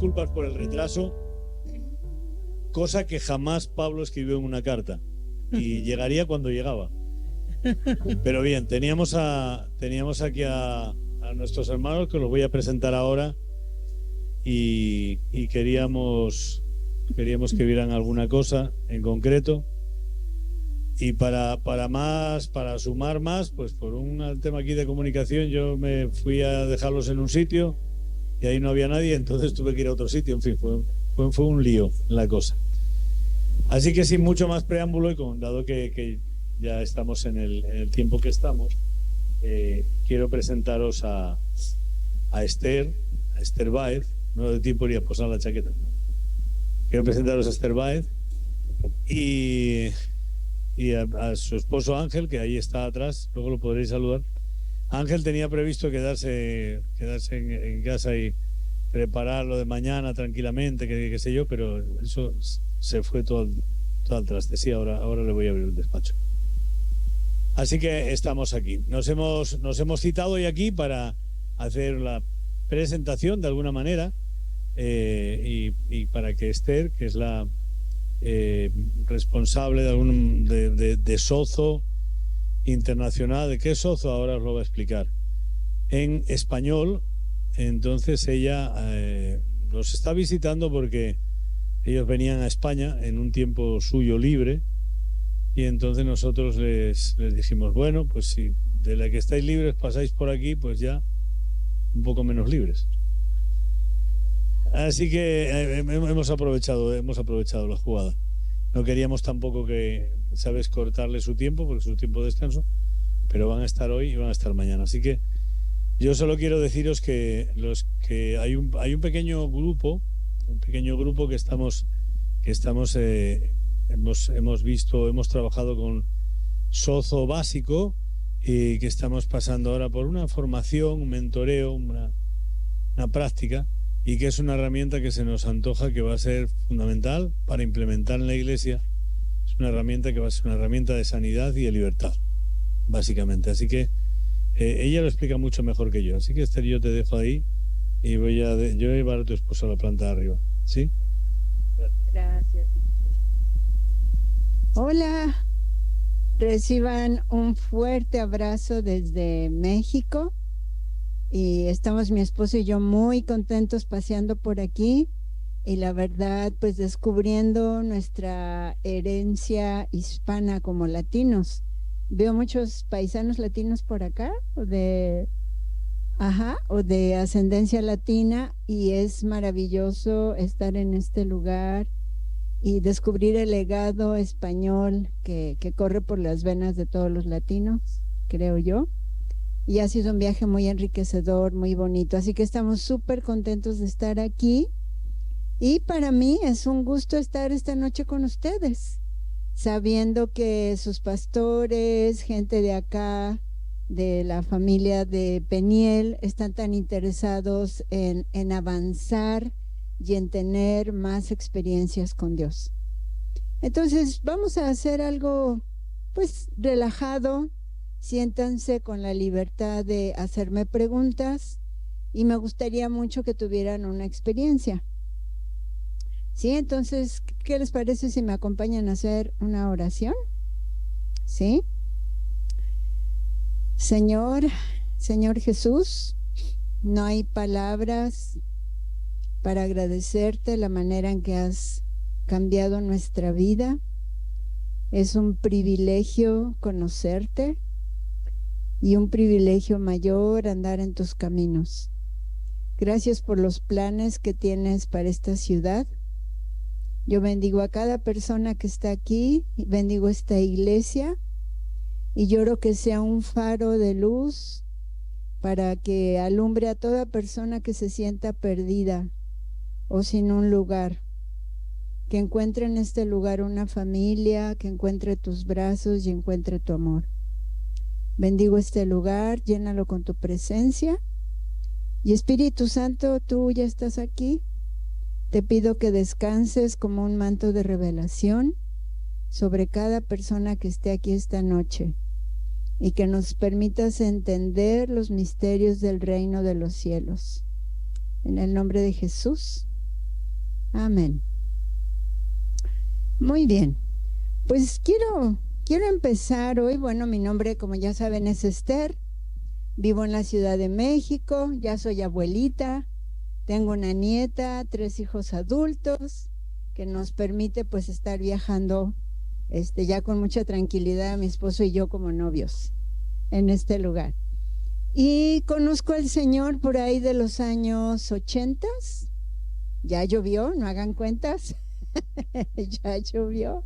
disculpas por el retraso, cosa que jamás Pablo escribió en una carta y llegaría cuando llegaba. Pero bien, teníamos aquí a nuestros hermanos que los voy a presentar ahora y queríamos que vieran alguna cosa en concreto. Y para sumar más, pues por un tema aquí de comunicación, yo me fui a dejarlos en un sitio y ahí no había nadie, entonces tuve que ir a otro sitio. En fin, fue un lío la cosa. Así que sin mucho más preámbulo y dado que ya estamos en el tiempo que estamos, quiero presentaros a Esther Báez. No de tiempo iría a posar la chaqueta. Quiero presentaros a Esther Báez y a su esposo Ángel, que ahí está atrás, luego lo podréis saludar. Ángel tenía previsto quedarse en casa y preparar lo de mañana tranquilamente, qué sé yo, pero eso se fue todo al traste. Sí, ahora le voy a abrir el despacho. Así que estamos aquí. Nos hemos citado hoy aquí para hacer la presentación de alguna manera y para que Esther, que es la responsable de Sozo Internacional. ¿De qué Sozo? Ahora os lo voy a explicar. En español, entonces ella nos está visitando porque ellos venían a España en un tiempo suyo libre y entonces nosotros les dijimos, bueno, pues si de la que estáis libres pasáis por aquí, pues ya un poco menos libres. Así que hemos aprovechado la jugada. No queríamos tampoco ¿sabes?, cortarle su tiempo, porque es su tiempo de descanso, pero van a estar hoy y van a estar mañana. Así que yo solo quiero deciros que hay un pequeño grupo que hemos trabajado con Sozo Básico y que estamos pasando ahora por una formación, un mentoreo, una práctica, y que es una herramienta que se nos antoja que va a ser fundamental para implementar en la Iglesia. Es una herramienta que va a ser una herramienta de sanidad y de libertad, básicamente. Así que ella lo explica mucho mejor que yo. Así que Esther, yo te dejo ahí y yo voy a llevar a tu esposo a la planta de arriba. ¿Sí? Gracias. Hola, reciban un fuerte abrazo desde México. Y estamos mi esposo y yo muy contentos paseando por aquí y la verdad pues descubriendo nuestra herencia hispana como latinos. Veo muchos paisanos latinos por acá o de ascendencia latina y es maravilloso estar en este lugar y descubrir el legado español que corre por las venas de todos los latinos, creo yo. Y ha sido un viaje muy enriquecedor, muy bonito. Así que estamos súper contentos de estar aquí. Y para mí es un gusto estar esta noche con ustedes, sabiendo que sus pastores, gente de acá, de la familia de Peniel, están tan interesados en avanzar y en tener más experiencias con Dios. Entonces vamos a hacer algo pues relajado. Siéntanse con la libertad de hacerme preguntas y me gustaría mucho que tuvieran una experiencia. ¿Sí? Entonces, ¿qué les parece si me acompañan a hacer una oración? ¿Sí? Señor Jesús, no hay palabras para agradecerte la manera en que has cambiado nuestra vida. Es un privilegio conocerte. Y un privilegio mayor andar en tus caminos. Gracias por los planes que tienes para esta ciudad. Yo bendigo a cada persona que está aquí, y bendigo esta iglesia y lloro que sea un faro de luz para que alumbre a toda persona que se sienta perdida o sin un lugar. Que encuentre en este lugar una familia, que encuentre tus brazos y encuentre tu amor. Bendigo este lugar, llénalo con tu presencia. Y Espíritu Santo, tú ya estás aquí. Te pido que descanses como un manto de revelación sobre cada persona que esté aquí esta noche y que nos permitas entender los misterios del reino de los cielos. En el nombre de Jesús. Amén. Muy bien. Pues quiero empezar hoy. Bueno, mi nombre, como ya saben, es Esther. Vivo en la Ciudad de México. Ya soy abuelita. Tengo una nieta, 3 hijos adultos, que nos permite pues estar viajando ya con mucha tranquilidad, mi esposo y yo como novios en este lugar. Y conozco al Señor por ahí de los años 80. Ya llovió, no hagan cuentas. Ya llovió.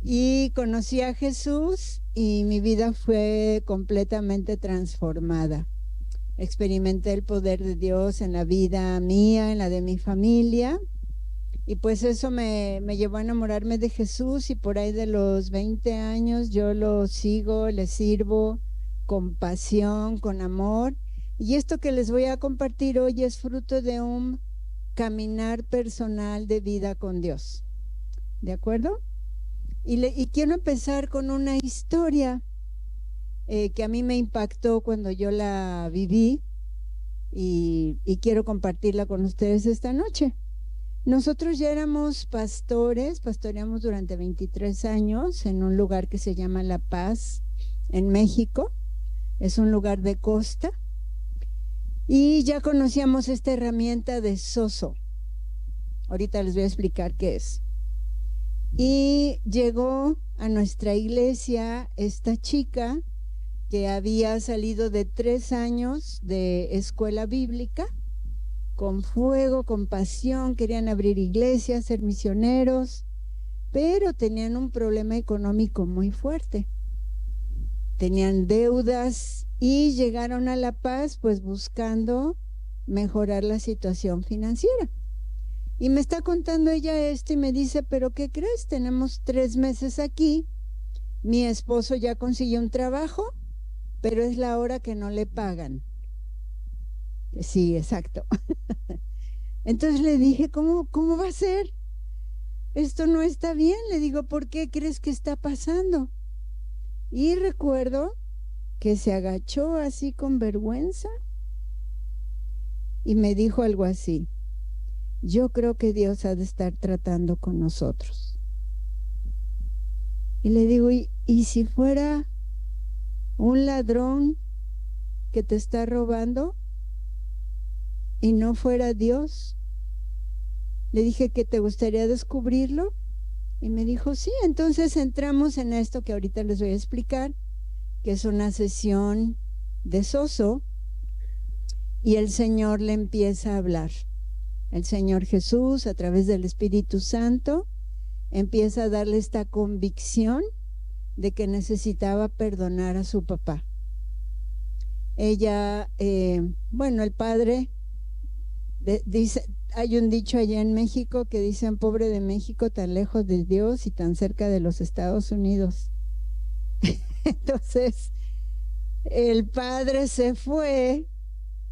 Y conocí a Jesús y mi vida fue completamente transformada. Experimenté el poder de Dios en la vida mía, en la de mi familia. Y pues eso me llevó a enamorarme de Jesús, y por ahí de los 20 años yo lo sigo, le sirvo con pasión, con amor. Y esto que les voy a compartir hoy es fruto de un caminar personal de vida con Dios. ¿De acuerdo? Y quiero empezar con una historia que a mí me impactó cuando yo la viví, y quiero compartirla con ustedes esta noche. Nosotros ya éramos pastores, pastoreamos durante 23 años en un lugar que se llama La Paz, en México. Es un lugar de costa. Y ya conocíamos esta herramienta de Sozo. Ahorita les voy a explicar qué es. Y llegó a nuestra iglesia esta chica que había salido de 3 años de escuela bíblica, con fuego, con pasión, querían abrir iglesias, ser misioneros, pero tenían un problema económico muy fuerte. Tenían deudas y llegaron a La Paz pues buscando mejorar la situación financiera. Y me está contando ella esto y me dice, ¿pero qué crees? Tenemos 3 meses aquí, mi esposo ya consiguió un trabajo, pero es la hora que no le pagan. Sí, exacto. Entonces le dije, ¿cómo va a ser? Esto no está bien. Le digo, ¿por qué crees que está pasando? Y recuerdo que se agachó así con vergüenza y me dijo algo así: yo creo que Dios ha de estar tratando con nosotros. Y le digo, ¿y si fuera un ladrón que te está robando y no fuera Dios? Le dije, ¿que te gustaría descubrirlo? Y me dijo, sí. Entonces entramos en esto que ahorita les voy a explicar, que es una sesión de Sozo, y el Señor le empieza a hablar. El Señor Jesús, a través del Espíritu Santo, empieza a darle esta convicción de que necesitaba perdonar a su papá. Ella, bueno, el padre dice, hay un dicho allá en México que dicen, pobre de México, tan lejos de Dios y tan cerca de los Estados Unidos. Entonces, el padre se fue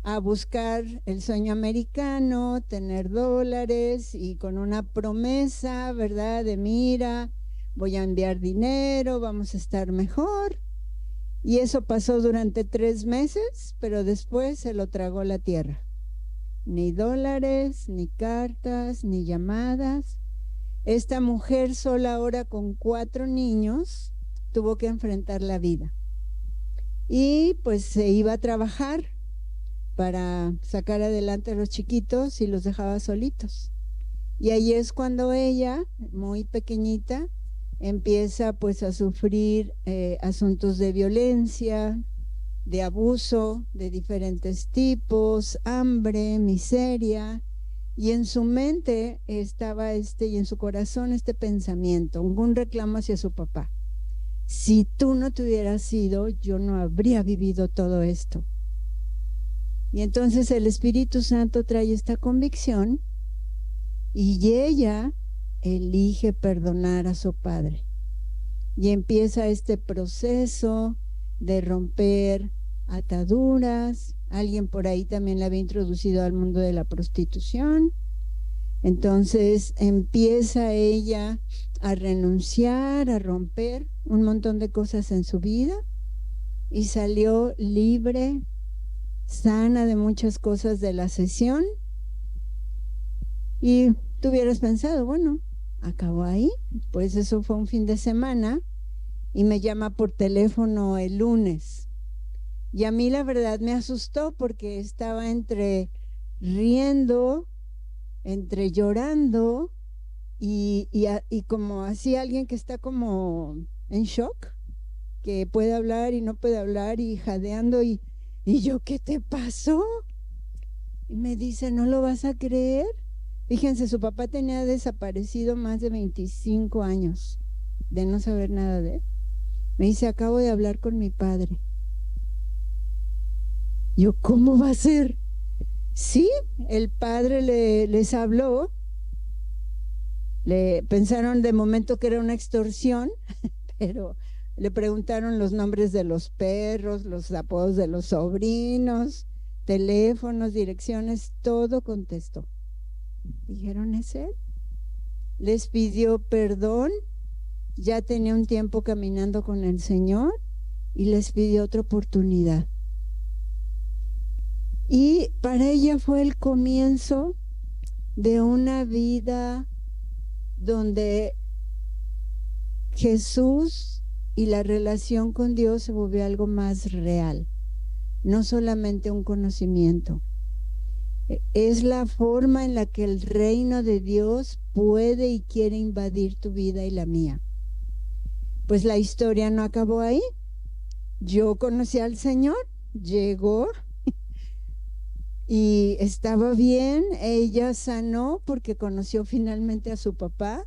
a buscar el sueño americano, tener dólares, y con una promesa, ¿verdad? De mira, voy a enviar dinero, vamos a estar mejor. Y eso pasó durante 3 meses, pero después se lo tragó la tierra. Ni dólares, ni cartas, ni llamadas. Esta mujer sola, ahora con 4 niños, tuvo que enfrentar la vida. Y pues se iba a trabajar para sacar adelante a los chiquitos y los dejaba solitos. Y ahí es cuando ella, muy pequeñita, empieza pues a sufrir asuntos de violencia, de abuso de diferentes tipos, hambre, miseria, y en su mente estaba y en su corazón este pensamiento, un reclamo hacia su papá: si tú no te hubieras ido, yo no habría vivido todo esto. Y entonces el Espíritu Santo trae esta convicción y ella elige perdonar a su padre. Y empieza este proceso de romper ataduras. Alguien por ahí también la había introducido al mundo de la prostitución. Entonces empieza ella a renunciar, a romper un montón de cosas en su vida, y salió libre, sana de muchas cosas de la sesión. Y tú hubieras pensado, bueno, acabó ahí. Pues eso fue un fin de semana y me llama por teléfono el lunes. Y a mí la verdad me asustó porque estaba entre riendo, entre llorando y como así alguien que está como en shock, que puede hablar y no puede hablar y jadeando y yo, ¿qué te pasó? Y me dice, ¿no lo vas a creer? Fíjense, su papá tenía desaparecido más de 25 años de no saber nada de él. Me dice, acabo de hablar con mi padre. Yo, ¿cómo va a ser? Sí, el padre les habló. Le pensaron de momento que era una extorsión, pero le preguntaron los nombres de los perros, los apodos de los sobrinos, teléfonos, direcciones, todo contestó. Dijeron, ¿es él? Les pidió perdón, ya tenía un tiempo caminando con el Señor y les pidió otra oportunidad. Y para ella fue el comienzo de una vida donde Jesús y la relación con Dios se volvió algo más real, no solamente un conocimiento. Es la forma en la que el reino de Dios puede y quiere invadir tu vida y la mía. Pues la historia no acabó ahí. Yo conocí al Señor, llegó y estaba bien. Ella sanó porque conoció finalmente a su papá,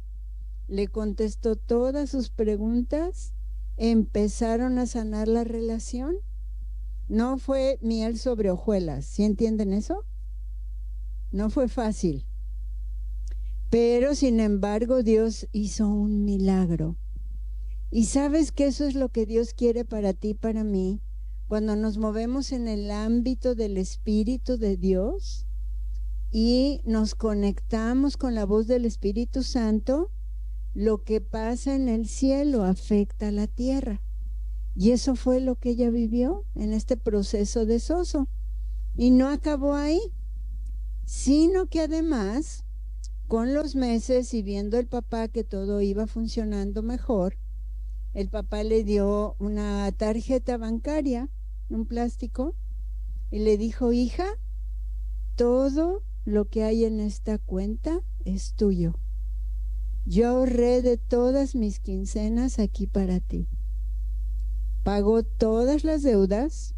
le contestó todas sus preguntas, empezaron a sanar la relación. No fue miel sobre hojuelas, ¿sí entienden eso? No fue fácil, pero sin embargo Dios hizo un milagro. Y sabes que eso es lo que Dios quiere para ti, para mí, cuando nos movemos en el ámbito del Espíritu de Dios y nos conectamos con la voz del Espíritu Santo. Lo que pasa en el cielo afecta a la tierra. Y eso fue lo que ella vivió en este proceso de Soso. Y no acabó ahí, sino que además, con los meses y viendo el papá que todo iba funcionando mejor, el papá le dio una tarjeta bancaria, un plástico, y le dijo, hija, todo lo que hay en esta cuenta es tuyo. Yo ahorré de todas mis quincenas aquí para ti. Pagó todas las deudas,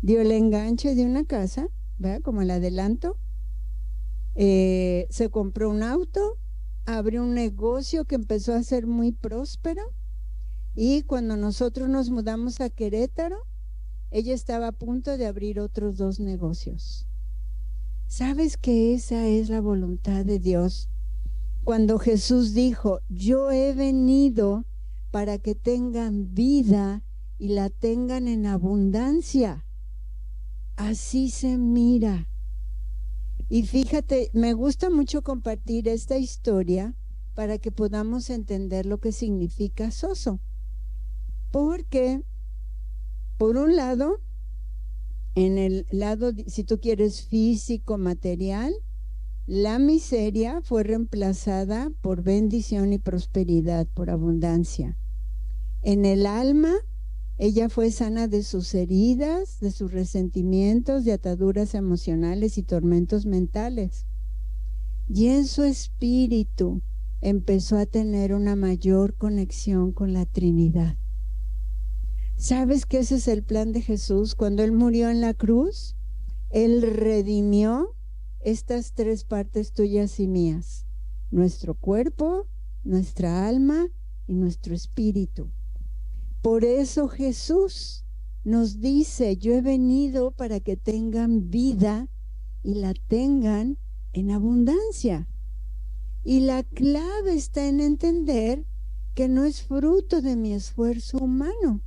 dio el enganche de una casa, ¿verdad? Como el adelanto, se compró un auto, abrió un negocio que empezó a ser muy próspero, y cuando nosotros nos mudamos a Querétaro, ella estaba a punto de abrir otros 2 negocios. ¿Sabes que esa es la voluntad de Dios? Cuando Jesús dijo, yo he venido para que tengan vida y la tengan en abundancia. Así se mira. Y fíjate, me gusta mucho compartir esta historia para que podamos entender lo que significa Soso. Porque, por un lado, en el lado, si tú quieres, físico, material, la miseria fue reemplazada por bendición y prosperidad, por abundancia. En el alma, ella fue sana de sus heridas, de sus resentimientos, de ataduras emocionales y tormentos mentales. Y en su espíritu empezó a tener una mayor conexión con la Trinidad. ¿Sabes que ese es el plan de Jesús? Cuando Él murió en la cruz, Él redimió estas 3 partes tuyas y mías: nuestro cuerpo, nuestra alma y nuestro espíritu. Por eso Jesús nos dice, yo he venido para que tengan vida y la tengan en abundancia. Y la clave está en entender que no es fruto de mi esfuerzo humano,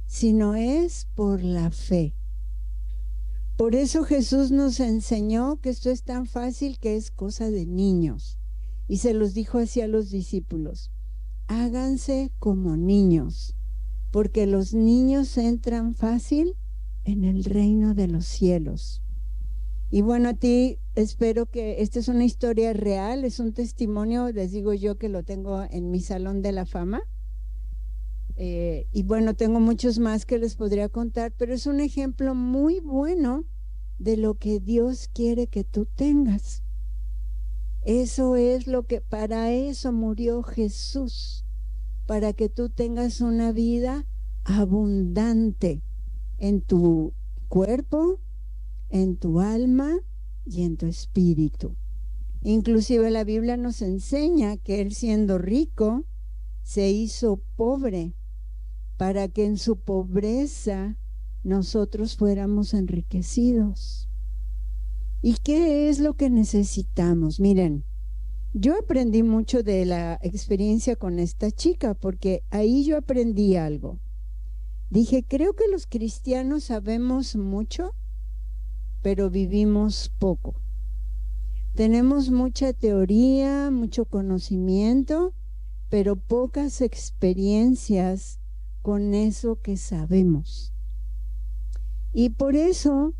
sino es por la fe. Por eso Jesús nos enseñó que esto es tan fácil que es cosa de niños. Y se los dijo así a los discípulos: háganse como niños, porque los niños entran fácil en el reino de los cielos. Y bueno, a ti espero que esta es una historia real, es un testimonio, les digo yo que lo tengo en mi salón de la fama. Y bueno, tengo muchos más que les podría contar, pero es un ejemplo muy bueno de lo que Dios quiere que tú tengas. Eso es lo que, para eso murió Jesús, para que tú tengas una vida abundante en tu cuerpo, en tu alma y en tu espíritu. Inclusive la Biblia nos enseña que Él, siendo rico, se hizo pobre para que en su pobreza nosotros fuéramos enriquecidos. ¿Y qué es lo que necesitamos? Miren, yo aprendí mucho de la experiencia con esta chica, porque ahí yo aprendí algo. Dije, creo que los cristianos sabemos mucho, pero vivimos poco. Tenemos mucha teoría, mucho conocimiento, pero pocas experiencias con eso que sabemos. Y por eso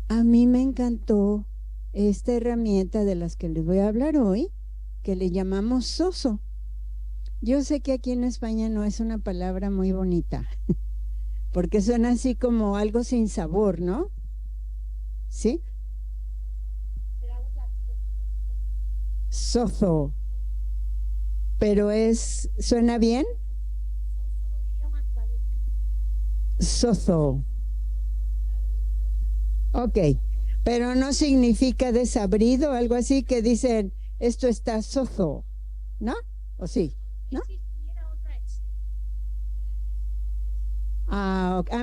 a mí me encantó esta herramienta de las que les voy a hablar hoy, que le llamamos soso. Yo sé que aquí en España no es una palabra muy bonita, porque suena así como algo sin sabor, ¿no? ¿Sí? Sozo. Pero ¿suena bien? Sozo. Ok, pero no significa desabrido, algo así que dicen, esto está sozo, ¿no? ¿O sí? ¿No?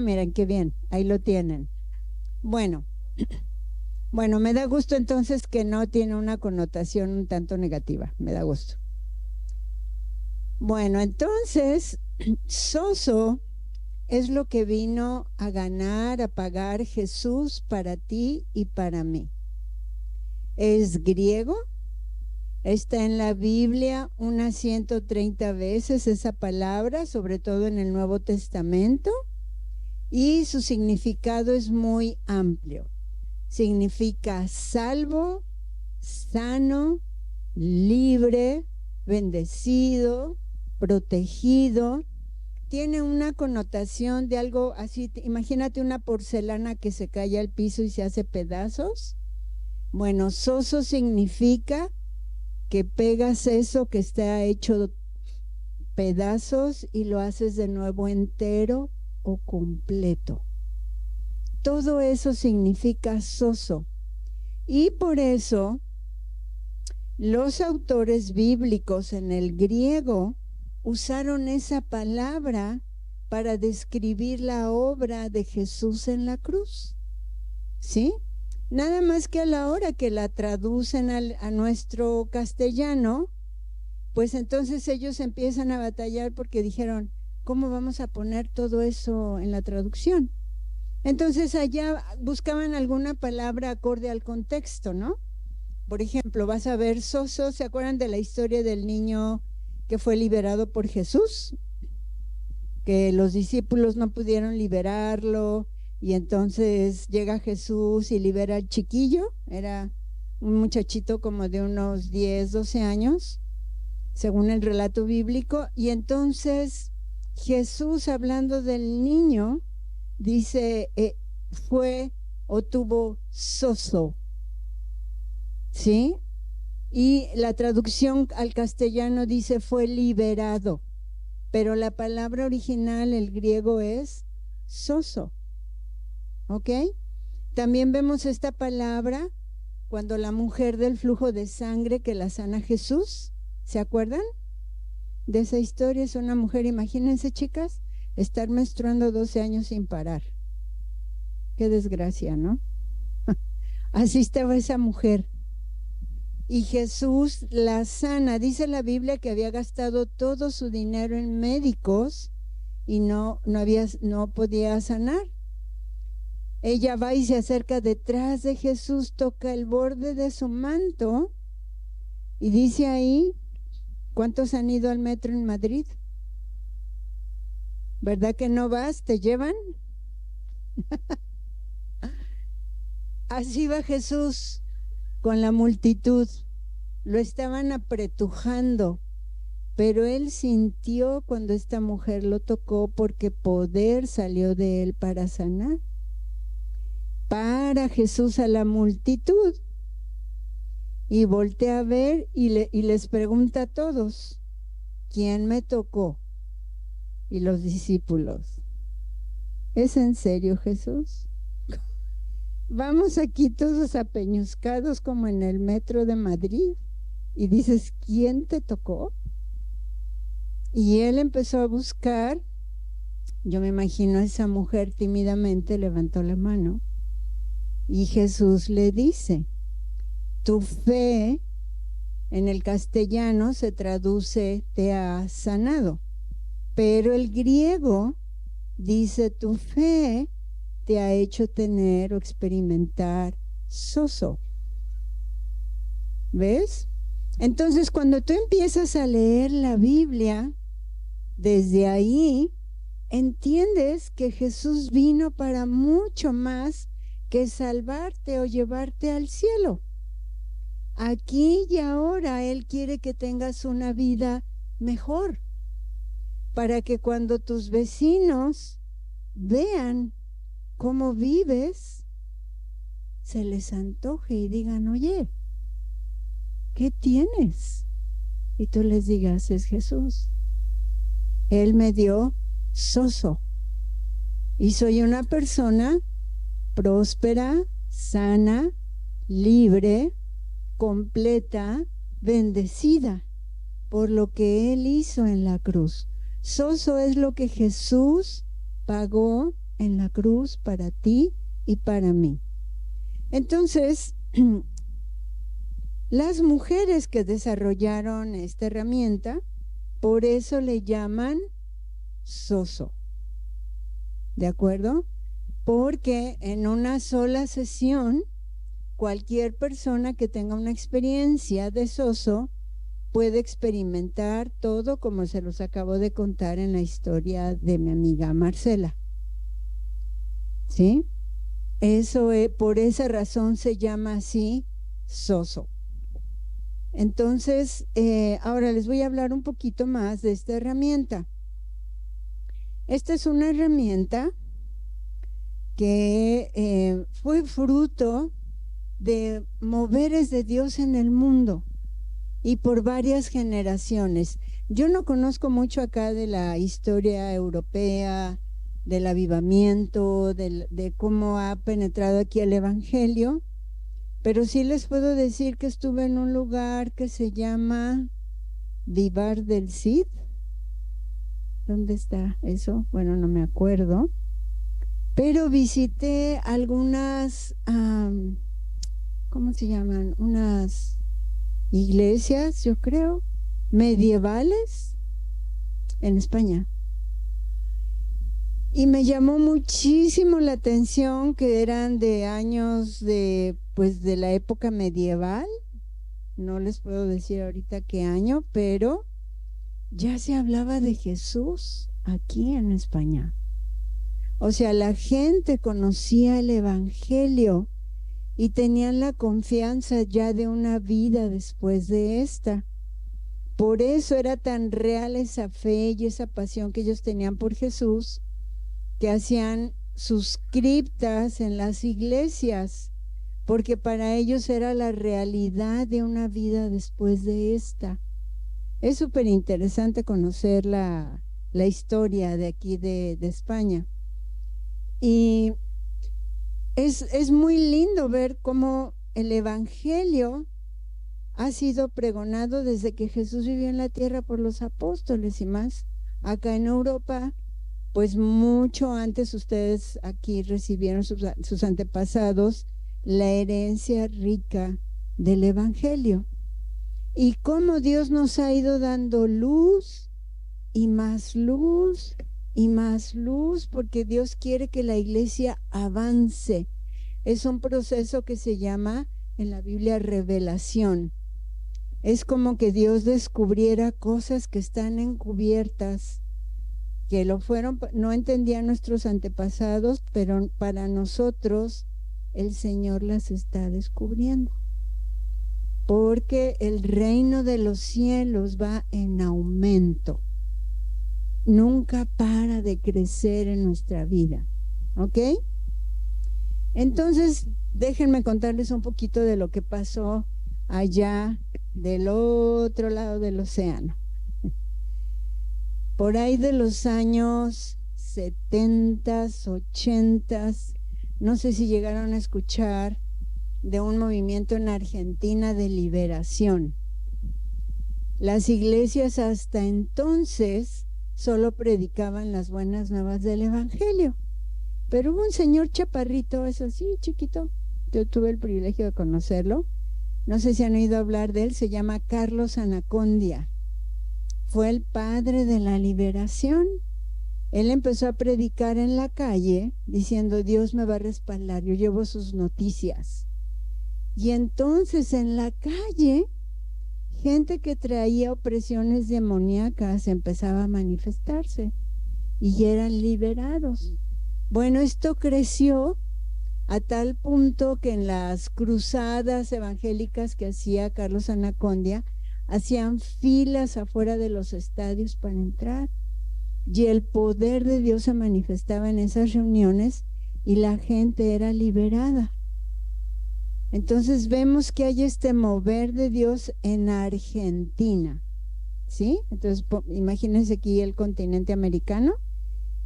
Miren, qué bien, ahí lo tienen. Bueno, me da gusto entonces que no tiene una connotación un tanto negativa, me da gusto. Bueno, entonces, soso es lo que vino a ganar, a pagar Jesús para ti y para mí. Es griego, está en la Biblia unas 130 veces esa palabra, sobre todo en el Nuevo Testamento, y su significado es muy amplio. Significa salvo, sano, libre, bendecido, protegido. Tiene una connotación de algo así, imagínate una porcelana que se cae al piso y se hace pedazos. Bueno, soso significa que pegas eso que está hecho pedazos y lo haces de nuevo entero o completo. Todo eso significa soso. Y por eso los autores bíblicos en el griego usaron esa palabra para describir la obra de Jesús en la cruz. ¿Sí? Nada más que a la hora que la traducen a nuestro castellano, pues entonces ellos empiezan a batallar porque dijeron, ¿cómo vamos a poner todo eso en la traducción? Entonces allá buscaban alguna palabra acorde al contexto, ¿no? Por ejemplo, vas a ver soso, ¿se acuerdan de la historia del niño que fue liberado por Jesús? Que los discípulos no pudieron liberarlo y entonces llega Jesús y libera al chiquillo. Era un muchachito como de unos 10, 12 años, según el relato bíblico. Y entonces Jesús, hablando del niño, dice, fue o tuvo soso, ¿sí? Y la traducción al castellano dice fue liberado, pero la palabra original, el griego, es soso, ¿ok? También vemos esta palabra cuando la mujer del flujo de sangre que la sana Jesús, ¿se acuerdan de esa historia? Es una mujer, imagínense, chicas, estar menstruando 12 años sin parar. Qué desgracia, ¿no? Así estaba esa mujer. Y Jesús la sana. Dice la Biblia que había gastado todo su dinero en médicos y no podía sanar. Ella va y se acerca detrás de Jesús, toca el borde de su manto y dice ahí, ¿cuántos han ido al metro en Madrid? ¿Verdad que no vas? ¿Te llevan? Así va Jesús con la multitud. Lo estaban apretujando, pero él sintió cuando esta mujer lo tocó, porque poder salió de él para sanar. Para Jesús a la multitud y voltea a ver y les pregunta a todos: ¿quién me tocó? Y los discípulos: ¿es en serio, Jesús? Vamos aquí todos apeñuscados como en el metro de Madrid y dices: ¿quién te tocó? Y él empezó a buscar. Yo me imagino a esa mujer tímidamente levantó la mano y Jesús le dice: tu fe, en el castellano se traduce te ha sanado, pero el griego dice: tu fe te ha hecho tener o experimentar sozo. ¿Ves? Entonces, cuando tú empiezas a leer la Biblia, desde ahí entiendes que Jesús vino para mucho más que salvarte o llevarte al cielo. Aquí y ahora Él quiere que tengas una vida mejor, para que cuando tus vecinos vean cómo vives, se les antoje y digan: oye, ¿qué tienes? Y tú les digas: es Jesús. Él me dio sozo y soy una persona próspera, sana, libre, completa, bendecida por lo que Él hizo en la cruz. Sozo es lo que Jesús pagó en la cruz para ti y para mí. Entonces, las mujeres que desarrollaron esta herramienta, por eso le llaman sozo. ¿De acuerdo? Porque en una sola sesión, cualquier persona que tenga una experiencia de sozo puede experimentar todo, como se los acabo de contar en la historia de mi amiga Marcela. ¿Sí? Eso es, por esa razón se llama así sozo. Entonces, ahora les voy a hablar un poquito más de esta herramienta. Esta es una herramienta que fue fruto de moveres de Dios en el mundo y por varias generaciones. Yo no conozco mucho acá de la historia europea, del avivamiento, de cómo ha penetrado aquí el evangelio, pero sí les puedo decir que estuve en un lugar que se llama Vivar del Cid. ¿Dónde está eso? Bueno, no me acuerdo. Pero visité algunas, ¿cómo se llaman? Unas iglesias, yo creo, medievales en España. Y me llamó muchísimo la atención que eran de años de la época medieval. No les puedo decir ahorita qué año, pero ya se hablaba de Jesús aquí en España. O sea, la gente conocía el evangelio y tenían la confianza ya de una vida después de esta. Por eso era tan real esa fe y esa pasión que ellos tenían por Jesús, que hacían sus criptas en las iglesias, porque para ellos era la realidad de una vida después de esta. Es súper interesante conocer la historia de aquí de España. Y es muy lindo ver cómo el evangelio ha sido pregonado desde que Jesús vivió en la tierra por los apóstoles y más. Acá en Europa, pues mucho antes ustedes aquí recibieron sus antepasados la herencia rica del evangelio. Y cómo Dios nos ha ido dando luz y más luz y más luz, porque Dios quiere que la iglesia avance. Es un proceso que se llama en la Biblia revelación. Es como que Dios descubriera cosas que están encubiertas, que no entendían nuestros antepasados, pero para nosotros el Señor las está descubriendo. porque el reino de los cielos va en aumento. Nunca para de crecer en nuestra vida, ¿ok? Entonces, déjenme contarles un poquito de lo que pasó allá del otro lado del océano. Por ahí de los años 70s, 80s, no sé si llegaron a escuchar de un movimiento en Argentina de liberación. Las iglesias hasta entonces solo predicaban las buenas nuevas del evangelio, pero hubo un señor chaparrito, es así, chiquito, yo tuve el privilegio de conocerlo, no sé si han oído hablar de él, se llama Carlos Anacondia, fue el padre de la liberación. Él empezó a predicar en la calle diciendo: Dios me va a respaldar, yo llevo sus noticias. Y entonces en la calle, gente que traía opresiones demoníacas empezaba a manifestarse y eran liberados. Bueno, esto creció a tal punto que en las cruzadas evangélicas que hacía Carlos Anacondia, hacían filas afuera de los estadios para entrar. Y el poder de Dios se manifestaba en esas reuniones y la gente era liberada. Entonces vemos que hay este mover de Dios en Argentina, ¿sí? Entonces imagínense aquí el continente americano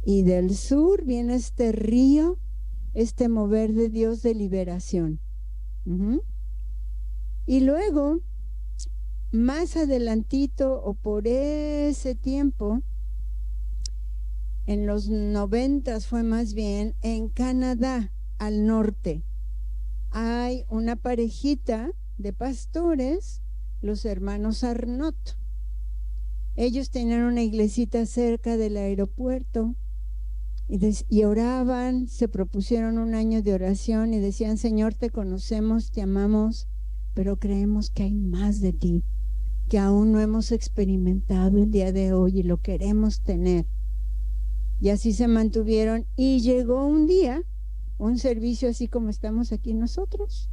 y del sur viene este río, este mover de Dios de liberación. Y luego, más adelantito o por ese tiempo, en los 90s fue más bien, en Canadá, al norte, hay una parejita de pastores, los hermanos Arnott. Ellos tenían una iglesita cerca del aeropuerto y oraban, se propusieron un año de oración y decían: Señor, te conocemos, te amamos, pero creemos que hay más de ti, que aún no hemos experimentado el día de hoy y lo queremos tener. Y así se mantuvieron y llegó un día, un servicio así como estamos aquí nosotros,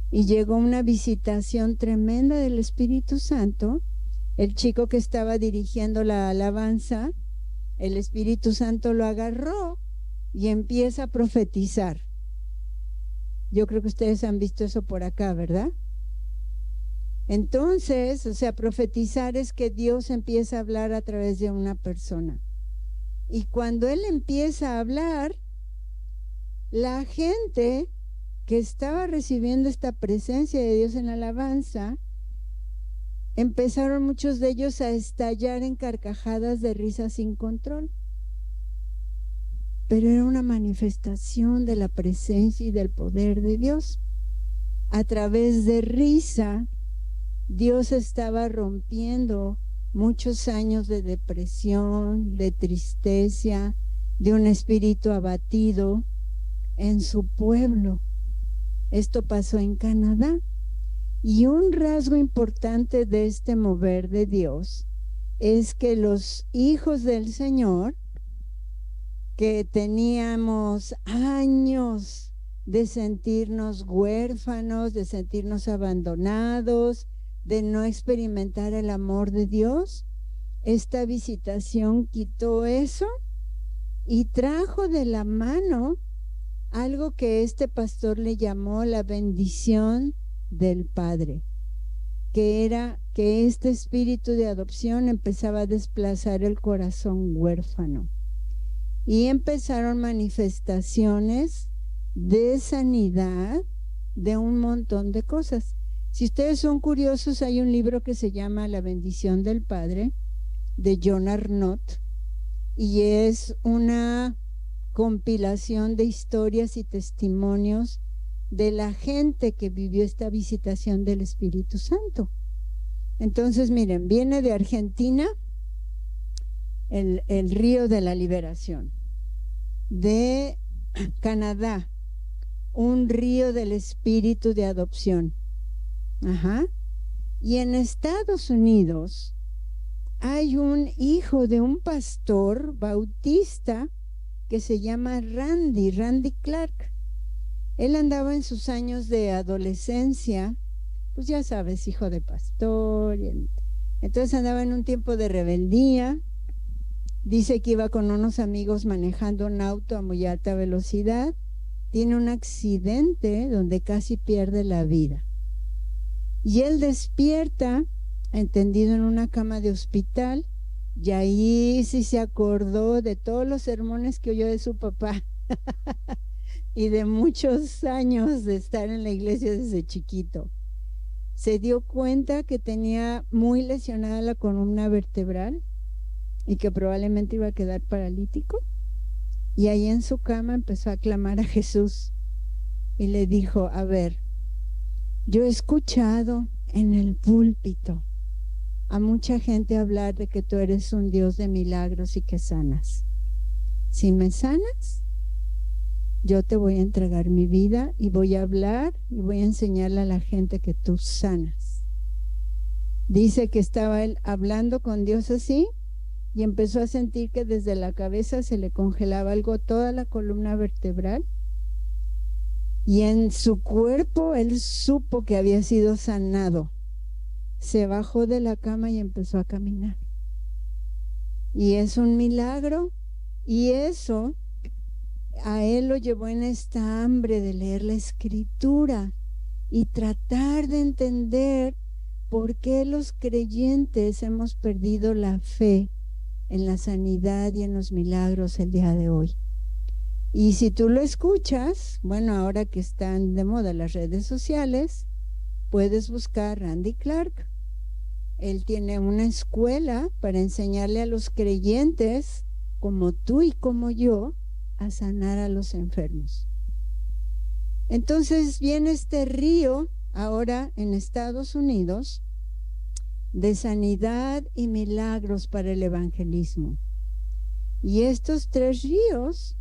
y llegó una visitación tremenda del Espíritu Santo. El chico que estaba dirigiendo la alabanza, el Espíritu Santo lo agarró y empieza a profetizar. Yo creo que ustedes han visto eso por acá, ¿verdad? Entonces, o sea, profetizar es que Dios empieza a hablar a través de una persona. Y cuando él empieza a hablar, la gente que estaba recibiendo esta presencia de Dios en la alabanza, empezaron muchos de ellos a estallar en carcajadas de risa sin control. Pero era una manifestación de la presencia y del poder de Dios. A través de risa, Dios estaba rompiendo muchos años de depresión, de tristeza, de un espíritu abatido en su pueblo. Esto pasó en Canadá. Y un rasgo importante de este mover de Dios es que los hijos del Señor, que teníamos años de sentirnos huérfanos, de sentirnos abandonados, de no experimentar el amor de Dios, esta visitación quitó eso y trajo de la mano algo que este pastor le llamó la bendición del Padre, que era que este espíritu de adopción empezaba a desplazar el corazón huérfano y empezaron manifestaciones de sanidad de un montón de cosas. Si ustedes son curiosos, hay un libro que se llama La bendición del Padre, de John Arnott, y es una compilación de historias y testimonios de la gente que vivió esta visitación del Espíritu Santo. Entonces, miren, viene de Argentina el río de la liberación, de Canadá, un río del espíritu de adopción. Y en Estados Unidos hay un hijo de un pastor bautista que se llama Randy Clark. Él andaba en sus años de adolescencia pues ya sabes, hijo de pastor. Entonces andaba en un tiempo de rebeldía. Dice que iba con unos amigos manejando un auto a muy alta velocidad. Tiene un accidente donde casi pierde la vida. Y él despierta, tendido en una cama de hospital, y ahí sí se acordó de todos los sermones que oyó de su papá y de muchos años de estar en la iglesia desde chiquito. Se dio cuenta que tenía muy lesionada la columna vertebral y que probablemente iba a quedar paralítico. Y ahí en su cama empezó a clamar a Jesús y le dijo: a ver, yo he escuchado en el púlpito a mucha gente hablar de que tú eres un Dios de milagros y que sanas. Si me sanas, yo te voy a entregar mi vida y voy a hablar y voy a enseñarle a la gente que tú sanas. Dice que estaba él hablando con Dios así y empezó a sentir que desde la cabeza se le congelaba algo, toda la columna vertebral, y en su cuerpo él supo que había sido sanado. Se bajó de la cama y empezó a caminar. Y es un milagro, y eso a él lo llevó en esta hambre de leer la escritura y tratar de entender por qué los creyentes hemos perdido la fe en la sanidad y en los milagros el día de hoy. Y si tú lo escuchas, bueno, ahora que están de moda las redes sociales, puedes buscar Randy Clark. Él tiene una escuela para enseñarle a los creyentes, como tú y como yo, a sanar a los enfermos. Entonces viene este río ahora en Estados Unidos de sanidad y milagros para el evangelismo. Y estos 3 ríos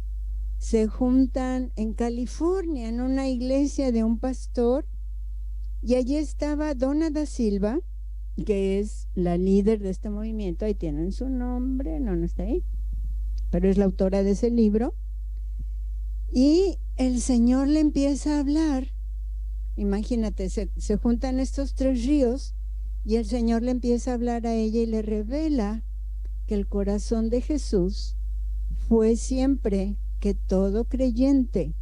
se juntan en California, en una iglesia de un pastor, y allí estaba Donna da Silva, que es la líder de este movimiento. Ahí tienen su nombre, no está ahí, pero es la autora de ese libro. Y el Señor le empieza a hablar. Imagínate, se juntan estos 3 ríos y el Señor le empieza a hablar a ella y le revela que el corazón de Jesús fue siempre que todo creyente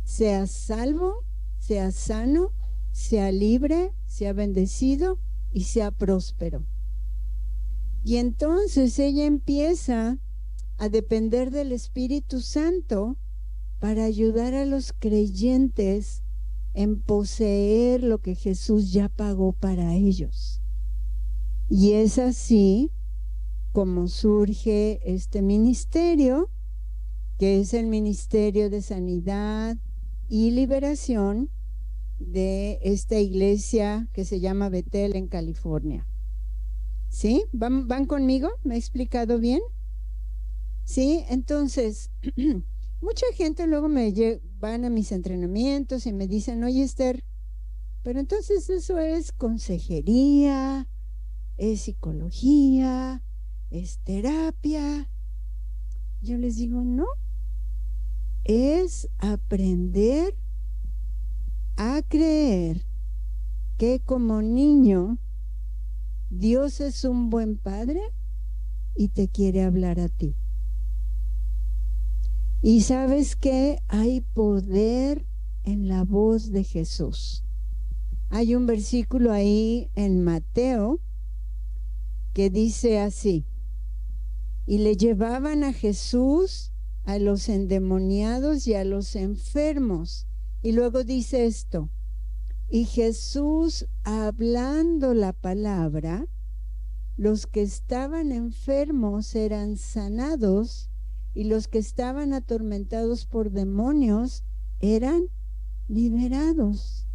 sea salvo, sea sano, sea libre, sea bendecido y sea próspero. Y entonces ella empieza a depender del Espíritu Santo para ayudar a los creyentes en poseer lo que Jesús ya pagó para ellos. Y es así como surge este ministerio, que es el Ministerio de Sanidad y Liberación de esta iglesia que se llama Bethel en California. ¿Sí? ¿Van conmigo? ¿Me he explicado bien? Sí, entonces mucha gente luego van a mis entrenamientos y me dicen: oye, Esther, pero entonces eso es consejería, es psicología, es terapia. Yo les digo: no, es aprender a creer que como niño Dios es un buen padre y te quiere hablar a ti. Y sabes que hay poder en la voz de Jesús. Hay un versículo ahí en Mateo que dice así: y le llevaban a Jesús a los endemoniados y a los enfermos. Y luego dice esto: y Jesús, hablando la palabra, los que estaban enfermos eran sanados, y los que estaban atormentados por demonios eran liberados.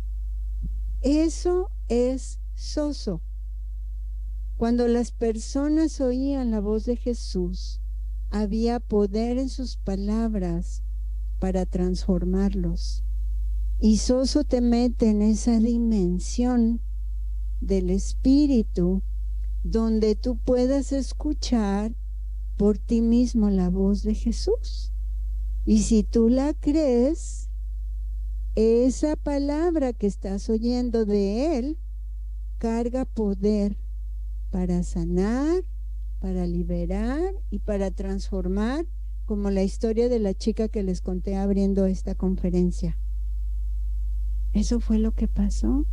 Eso es soso. Cuando las personas oían la voz de Jesús, había poder en sus palabras para transformarlos. Y soso te mete en esa dimensión del espíritu donde tú puedas escuchar por ti mismo la voz de Jesús. Y si tú la crees, esa palabra que estás oyendo de Él carga poder para sanar, para liberar y para transformar, como la historia de la chica que les conté abriendo esta conferencia. Eso fue lo que pasó.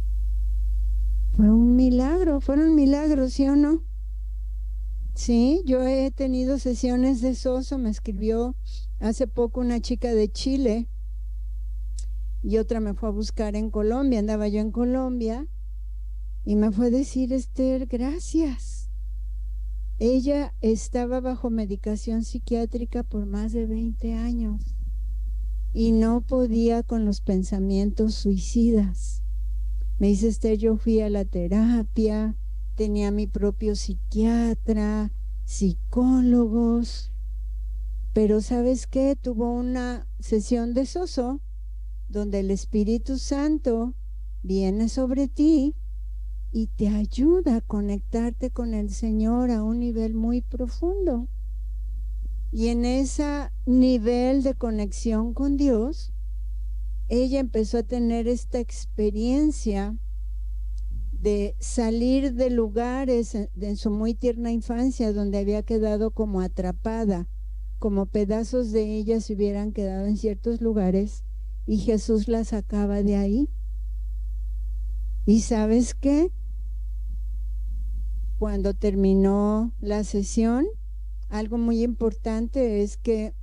Fue un milagro, fueron milagros, ¿sí o no? Sí, yo he tenido sesiones de Soso. Me escribió hace poco una chica de Chile y otra me fue a buscar en Colombia. Andaba yo en Colombia y me fue a decir: Esther, gracias. Ella estaba bajo medicación psiquiátrica por más de 20 años y no podía con los pensamientos suicidas. Me dice: Esther, yo fui a la terapia, tenía mi propio psiquiatra, psicólogos, pero ¿sabes qué? Tuvo una sesión de Soso donde el Espíritu Santo viene sobre ti y te ayuda a conectarte con el Señor a un nivel muy profundo. Y en ese nivel de conexión con Dios, ella empezó a tener esta experiencia de salir de lugares en su muy tierna infancia donde había quedado como atrapada, como pedazos de ella se hubieran quedado en ciertos lugares, y Jesús la sacaba de ahí. ¿Y sabes qué? Cuando terminó la sesión, algo muy importante es que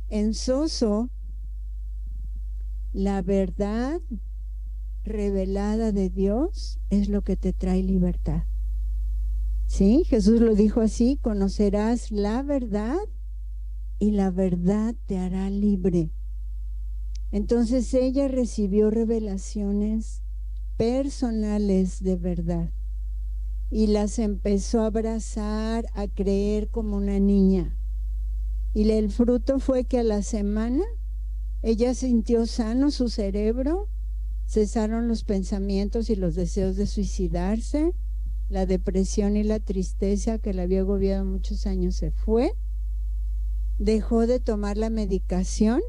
en Soso, la verdad revelada de Dios es lo que te trae libertad. ¿Sí? Jesús lo dijo así: conocerás la verdad y la verdad te hará libre. Entonces ella recibió revelaciones personales de verdad y las empezó a abrazar, a creer como una niña. Y el fruto fue que a la semana ella sintió sano su cerebro, cesaron los pensamientos y los deseos de suicidarse, la depresión y la tristeza que la había agobiado muchos años se fue, dejó de tomar la medicación,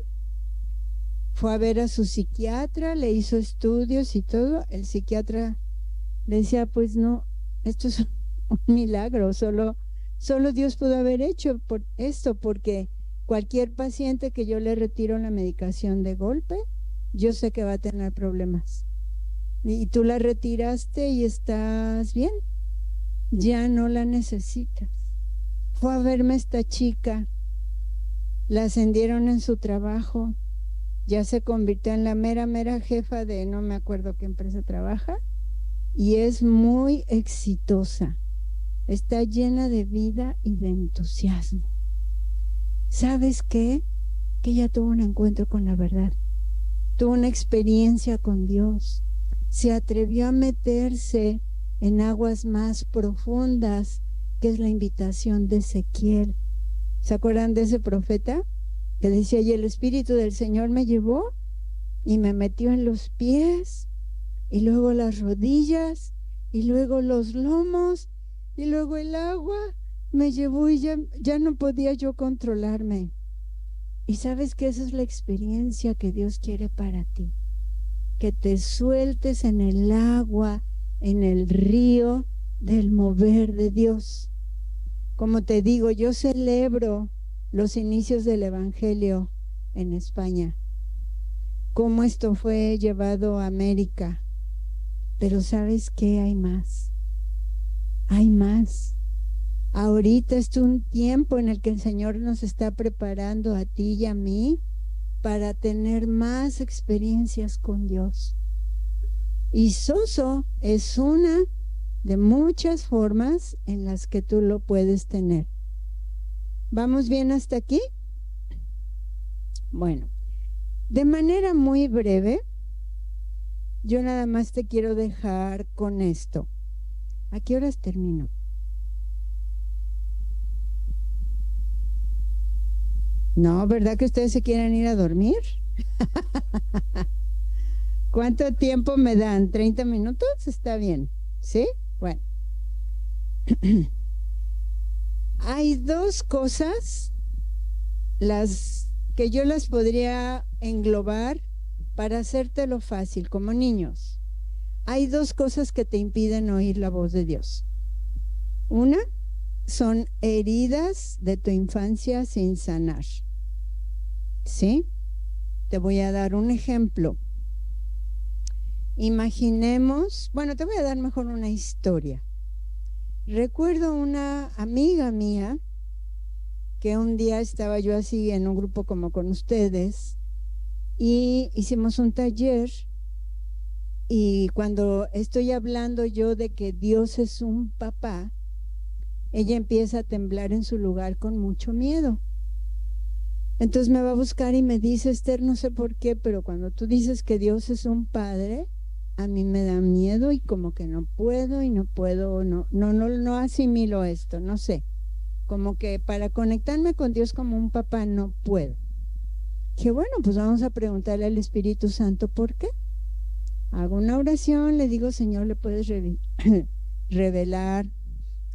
fue a ver a su psiquiatra, le hizo estudios y todo. El psiquiatra le decía: pues no, esto es un milagro, solo Dios pudo haber hecho por esto, porque cualquier paciente que yo le retiro la medicación de golpe, yo sé que va a tener problemas. Y tú la retiraste y estás bien, ya no la necesitas. Fue a verme esta chica, la ascendieron en su trabajo, ya se convirtió en la mera jefa de no me acuerdo qué empresa trabaja, y es muy exitosa, está llena de vida y de entusiasmo. ¿Sabes qué? Que ella tuvo un encuentro con la verdad, tuvo una experiencia con Dios, se atrevió a meterse en aguas más profundas, que es la invitación de Ezequiel. ¿Se acuerdan de ese profeta que decía: y el Espíritu del Señor me llevó y me metió en los pies, y luego las rodillas, y luego los lomos, y luego el agua me llevó y ya no podía yo controlarme? Y sabes que esa es la experiencia que Dios quiere para ti, que te sueltes en el agua, en el río del mover de Dios. Como te digo, yo celebro los inicios del Evangelio en España, cómo esto fue llevado a América. Pero ¿sabes qué? Hay más. Hay más. Ahorita es un tiempo en el que el Señor nos está preparando a ti y a mí para tener más experiencias con Dios. Y Soso es una de muchas formas en las que tú lo puedes tener. ¿Vamos bien hasta aquí? Bueno, de manera muy breve, yo nada más te quiero dejar con esto. ¿A qué horas termino? No, ¿verdad que ustedes se quieren ir a dormir? ¿Cuánto tiempo me dan? ¿30 minutos? Está bien, ¿sí? Bueno. Hay dos cosas las que yo las podría englobar para hacértelo fácil, como niños, hay dos cosas que te impiden oír la voz de Dios. Una, son heridas de tu infancia sin sanar. ¿Sí? Te voy a dar un ejemplo. Imaginemos, bueno, te voy a dar mejor una historia. Recuerdo una amiga mía que un día estaba yo así en un grupo como con ustedes y hicimos un taller, y cuando estoy hablando yo de que Dios es un papá, ella empieza a temblar en su lugar con mucho miedo. Entonces me va a buscar y me dice: Esther, no sé por qué, pero cuando tú dices que Dios es un padre, a mí me da miedo y como que no puedo, no asimilo esto, no sé. Como que para conectarme con Dios como un papá no puedo. Que bueno, pues vamos a preguntarle al Espíritu Santo por qué. Hago una oración, le digo: Señor, ¿le puedes revelar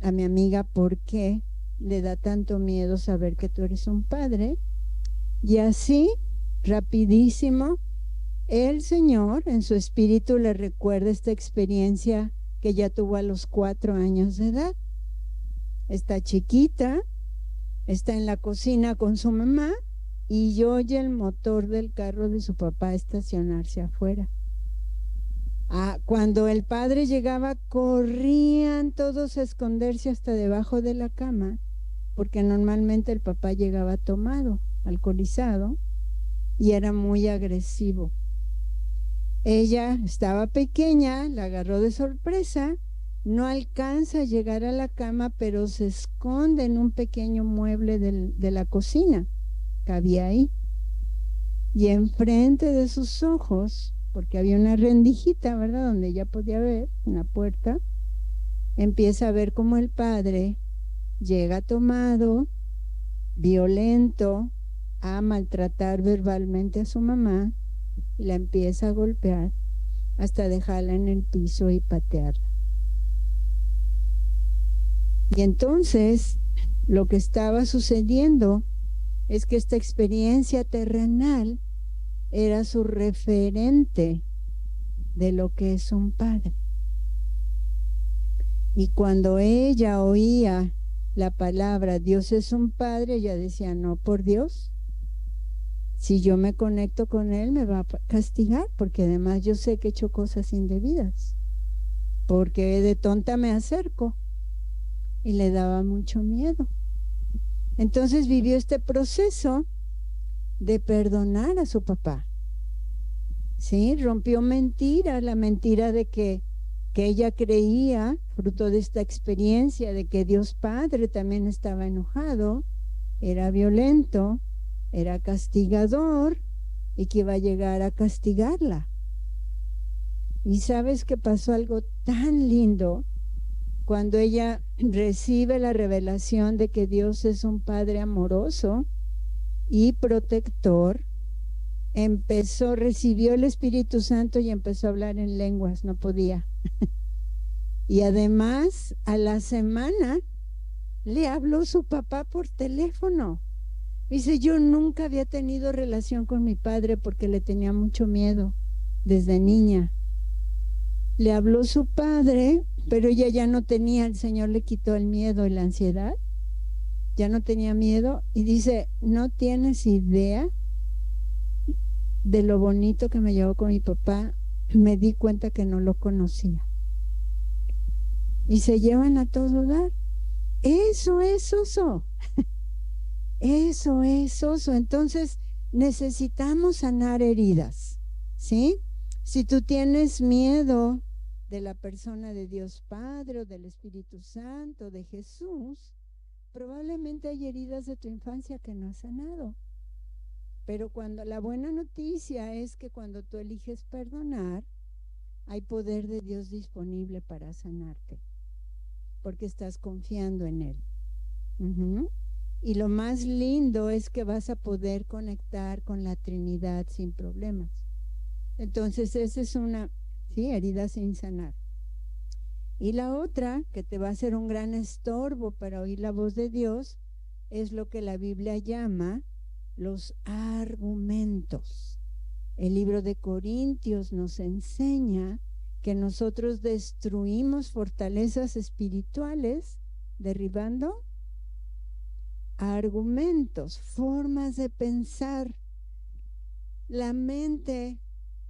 a mi amiga por qué le da tanto miedo saber que tú eres un padre? Y así, rapidísimo, el Señor en su espíritu le recuerda esta experiencia que ya tuvo a los 4 años de edad. Está chiquita, está en la cocina con su mamá y oye el motor del carro de su papá estacionarse afuera. Cuando el padre llegaba, corrían todos a esconderse hasta debajo de la cama, porque normalmente el papá llegaba tomado, alcoholizado, y era muy agresivo. Ella estaba pequeña, la agarró de sorpresa, no alcanza a llegar a la cama, pero se esconde en un pequeño mueble de la cocina que había ahí. Y enfrente de sus ojos, porque había una rendijita, ¿verdad?, donde ella podía ver, una puerta, empieza a ver cómo el padre llega tomado, violento, a maltratar verbalmente a su mamá, y la empieza a golpear hasta dejarla en el piso y patearla. Y entonces lo que estaba sucediendo es que esta experiencia terrenal era su referente de lo que es un padre. Y cuando ella oía la palabra Dios es un padre, ella decía: no, por Dios, si yo me conecto con Él me va a castigar, porque además yo sé que he hecho cosas indebidas, porque de tonta me acerco. Y le daba mucho miedo. Entonces vivió este proceso de perdonar a su papá. ¿Sí? Rompió mentiras, la mentira de que ella creía, fruto de esta experiencia, de que Dios Padre también estaba enojado, era violento, era castigador y que iba a llegar a castigarla. Y sabes que pasó algo tan lindo cuando ella recibe la revelación de que Dios es un Padre amoroso y protector. Recibió el Espíritu Santo y empezó a hablar en lenguas, no podía. Y además, a la semana, le habló su papá por teléfono. Dice: yo nunca había tenido relación con mi padre porque le tenía mucho miedo desde niña. Le habló su padre, pero ella ya no tenía, el Señor le quitó el miedo y la ansiedad, ya no tenía miedo, y dice: no tienes idea de lo bonito que me llevó con mi papá, me di cuenta que no lo conocía. Y se llevan a todo dar. Eso es oso. Eso es oso. Entonces necesitamos sanar heridas, ¿sí? Si tú tienes miedo de la persona de Dios Padre o del Espíritu Santo, de Jesús, probablemente hay heridas de tu infancia que no has sanado. Pero la buena noticia es que cuando tú eliges perdonar, hay poder de Dios disponible para sanarte, porque estás confiando en Él. Y lo más lindo es que vas a poder conectar con la Trinidad sin problemas. Entonces esa es una, sí, herida sin sanar. Y la otra, que te va a ser un gran estorbo para oír la voz de Dios, es lo que la Biblia llama los argumentos. El libro de Corintios nos enseña que nosotros destruimos fortalezas espirituales derribando argumentos, formas de pensar. La mente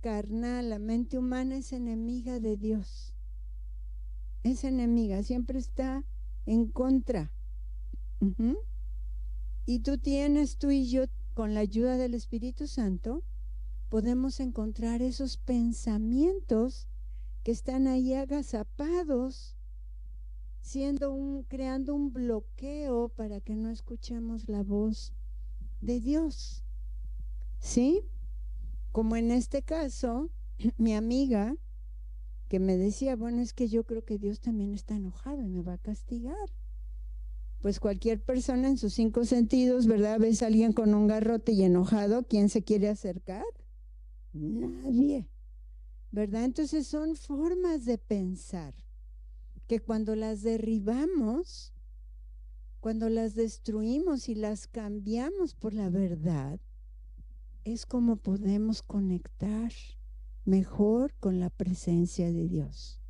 carnal, la mente humana es enemiga de Dios. Es enemiga, siempre está en contra. Y tú y yo, con la ayuda del Espíritu Santo, podemos encontrar esos pensamientos que están ahí agazapados, creando un bloqueo para que no escuchemos la voz de Dios. ¿Sí? Como en este caso, mi amiga que me decía, bueno, es que yo creo que Dios también está enojado y me va a castigar. Pues cualquier persona en sus 5 sentidos, ¿verdad? Ves a alguien con un garrote y enojado, ¿quién se quiere acercar? Nadie, ¿verdad? Entonces son formas de pensar que cuando las derribamos, cuando las destruimos y las cambiamos por la verdad, es como podemos conectar mejor con la presencia de Dios.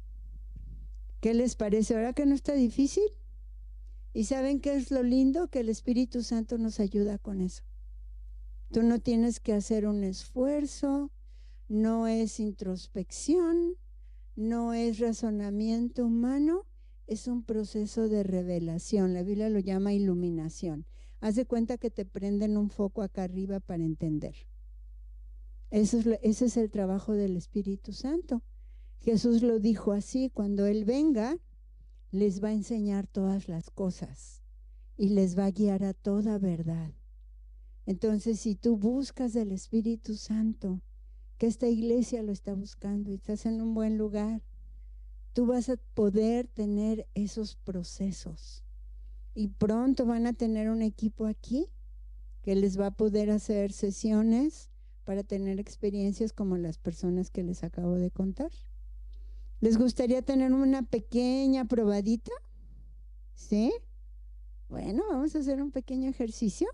¿Qué les parece? ¿Ahora que no está difícil? ¿Y saben qué es lo lindo? Que el Espíritu Santo nos ayuda con eso. Tú no tienes que hacer un esfuerzo, no es introspección, no es razonamiento humano, es un proceso de revelación. La Biblia lo llama iluminación. Haz de cuenta que te prenden un foco acá arriba para entender. Ese es el trabajo del Espíritu Santo. Jesús lo dijo así: cuando Él venga, les va a enseñar todas las cosas y les va a guiar a toda verdad. Entonces, si tú buscas del Espíritu Santo, que esta iglesia lo está buscando y estás en un buen lugar, tú vas a poder tener esos procesos. Y pronto van a tener un equipo aquí que les va a poder hacer sesiones para tener experiencias como las personas que les acabo de contar. ¿Les gustaría tener una pequeña probadita? ¿Sí? Bueno, vamos a hacer un pequeño ejercicio.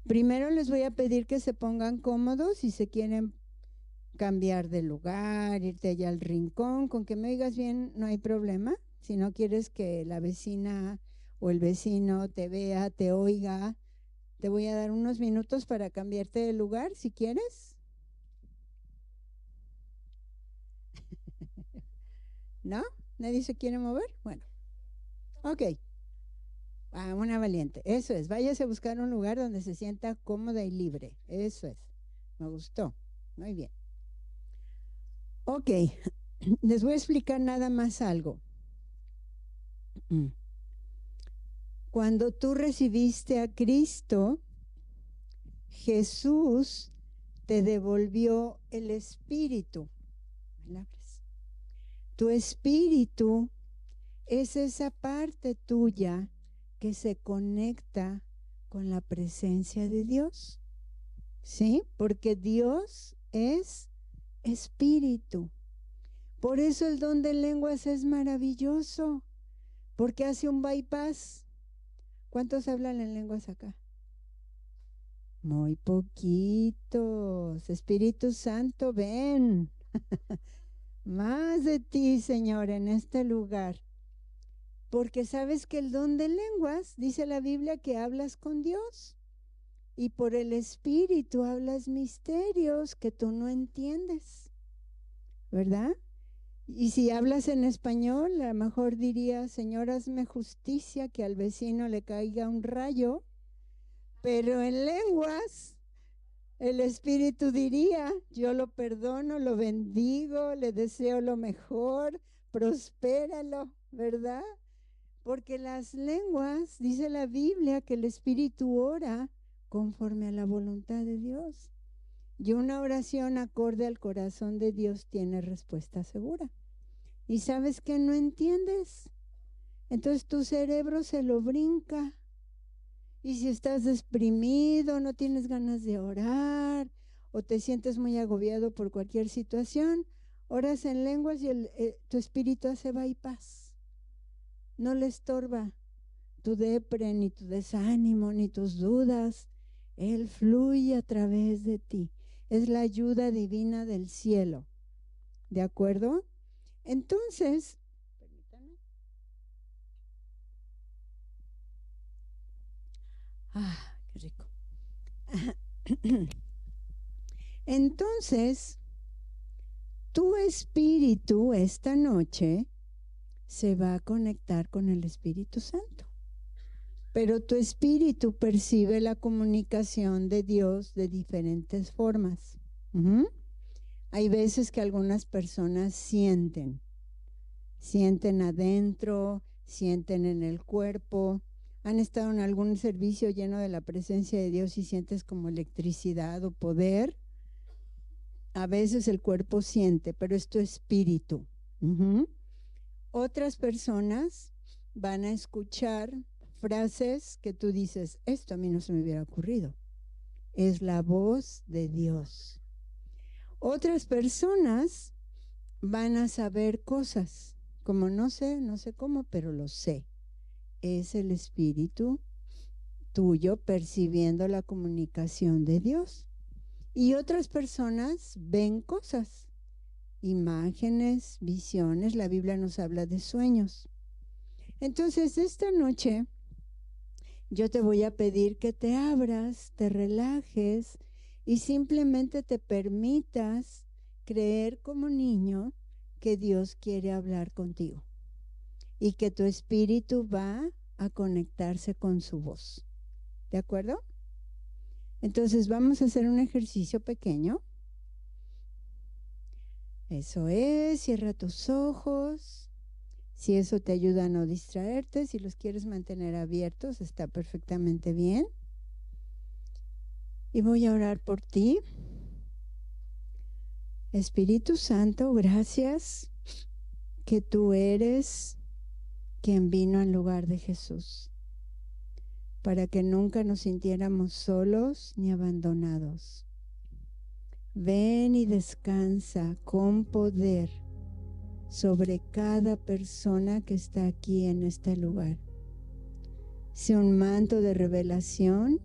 Primero les voy a pedir que se pongan cómodos si se quieren cambiar de lugar, irte allá al rincón. Con que me oigas bien no hay problema. Si no quieres que la vecina o el vecino te vea, te oiga, te voy a dar unos minutos para cambiarte de lugar si quieres. ¿No? ¿Nadie se quiere mover? Bueno, ok. Una valiente. Eso es. Váyase a buscar un lugar donde se sienta cómoda y libre. Eso es. Me gustó. Muy bien. Ok. Les voy a explicar nada más algo. Cuando tú recibiste a Cristo, Jesús te devolvió el espíritu. Tu espíritu es esa parte tuya que se conecta con la presencia de Dios. ¿Sí? Porque Dios es espíritu. Por eso el don de lenguas es maravilloso, porque hace un bypass. ¿Cuántos hablan en lenguas acá? Muy poquitos. Espíritu Santo, ven. Más de ti, Señor, en este lugar. Porque sabes que el don de lenguas, dice la Biblia, que hablas con Dios. Y por el Espíritu hablas misterios que tú no entiendes. ¿Verdad? Y si hablas en español, a lo mejor diría: Señor, hazme justicia, que al vecino le caiga un rayo. Pero en lenguas, el Espíritu diría: yo lo perdono, lo bendigo, le deseo lo mejor, prospéralo, ¿verdad? Porque las lenguas, dice la Biblia, que el Espíritu ora conforme a la voluntad de Dios. Y una oración acorde al corazón de Dios tiene respuesta segura. ¿Y sabes que no entiendes? Entonces tu cerebro se lo brinca. Y si estás deprimido, no tienes ganas de orar, o te sientes muy agobiado por cualquier situación, oras en lenguas y tu espíritu hace bypass. No le estorba tu depre, ni tu desánimo, ni tus dudas. Él fluye a través de ti. es la ayuda divina del cielo. ¿De acuerdo? Entonces, permítame. Qué rico. Entonces, tu espíritu esta noche se va a conectar con el Espíritu Santo. Pero tu espíritu percibe la comunicación de Dios de diferentes formas. Hay veces que algunas personas sienten adentro, sienten en el cuerpo. Han estado en algún servicio lleno de la presencia de Dios y sientes como electricidad o poder. A veces el cuerpo siente, pero es tu espíritu. Otras personas van a escuchar frases que tú dices, esto a mí no se me hubiera ocurrido. Es la voz de Dios. Otras personas van a saber cosas, como no sé cómo, pero lo sé. Es el espíritu tuyo percibiendo la comunicación de Dios. Y otras personas ven cosas, imágenes, visiones. La Biblia nos habla de sueños. Entonces, esta noche yo te voy a pedir que te abras, te relajes y simplemente te permitas creer como niño que Dios quiere hablar contigo y que tu espíritu va a conectarse con su voz. ¿De acuerdo? Entonces vamos a hacer un ejercicio pequeño. Eso es, cierra tus ojos. Si eso te ayuda a no distraerte, si los quieres mantener abiertos, está perfectamente bien. Y voy a orar por ti. Espíritu Santo, gracias que tú eres quien vino en lugar de Jesús, para que nunca nos sintiéramos solos ni abandonados. Ven y descansa con poder sobre cada persona que está aquí en este lugar. Sea un manto de revelación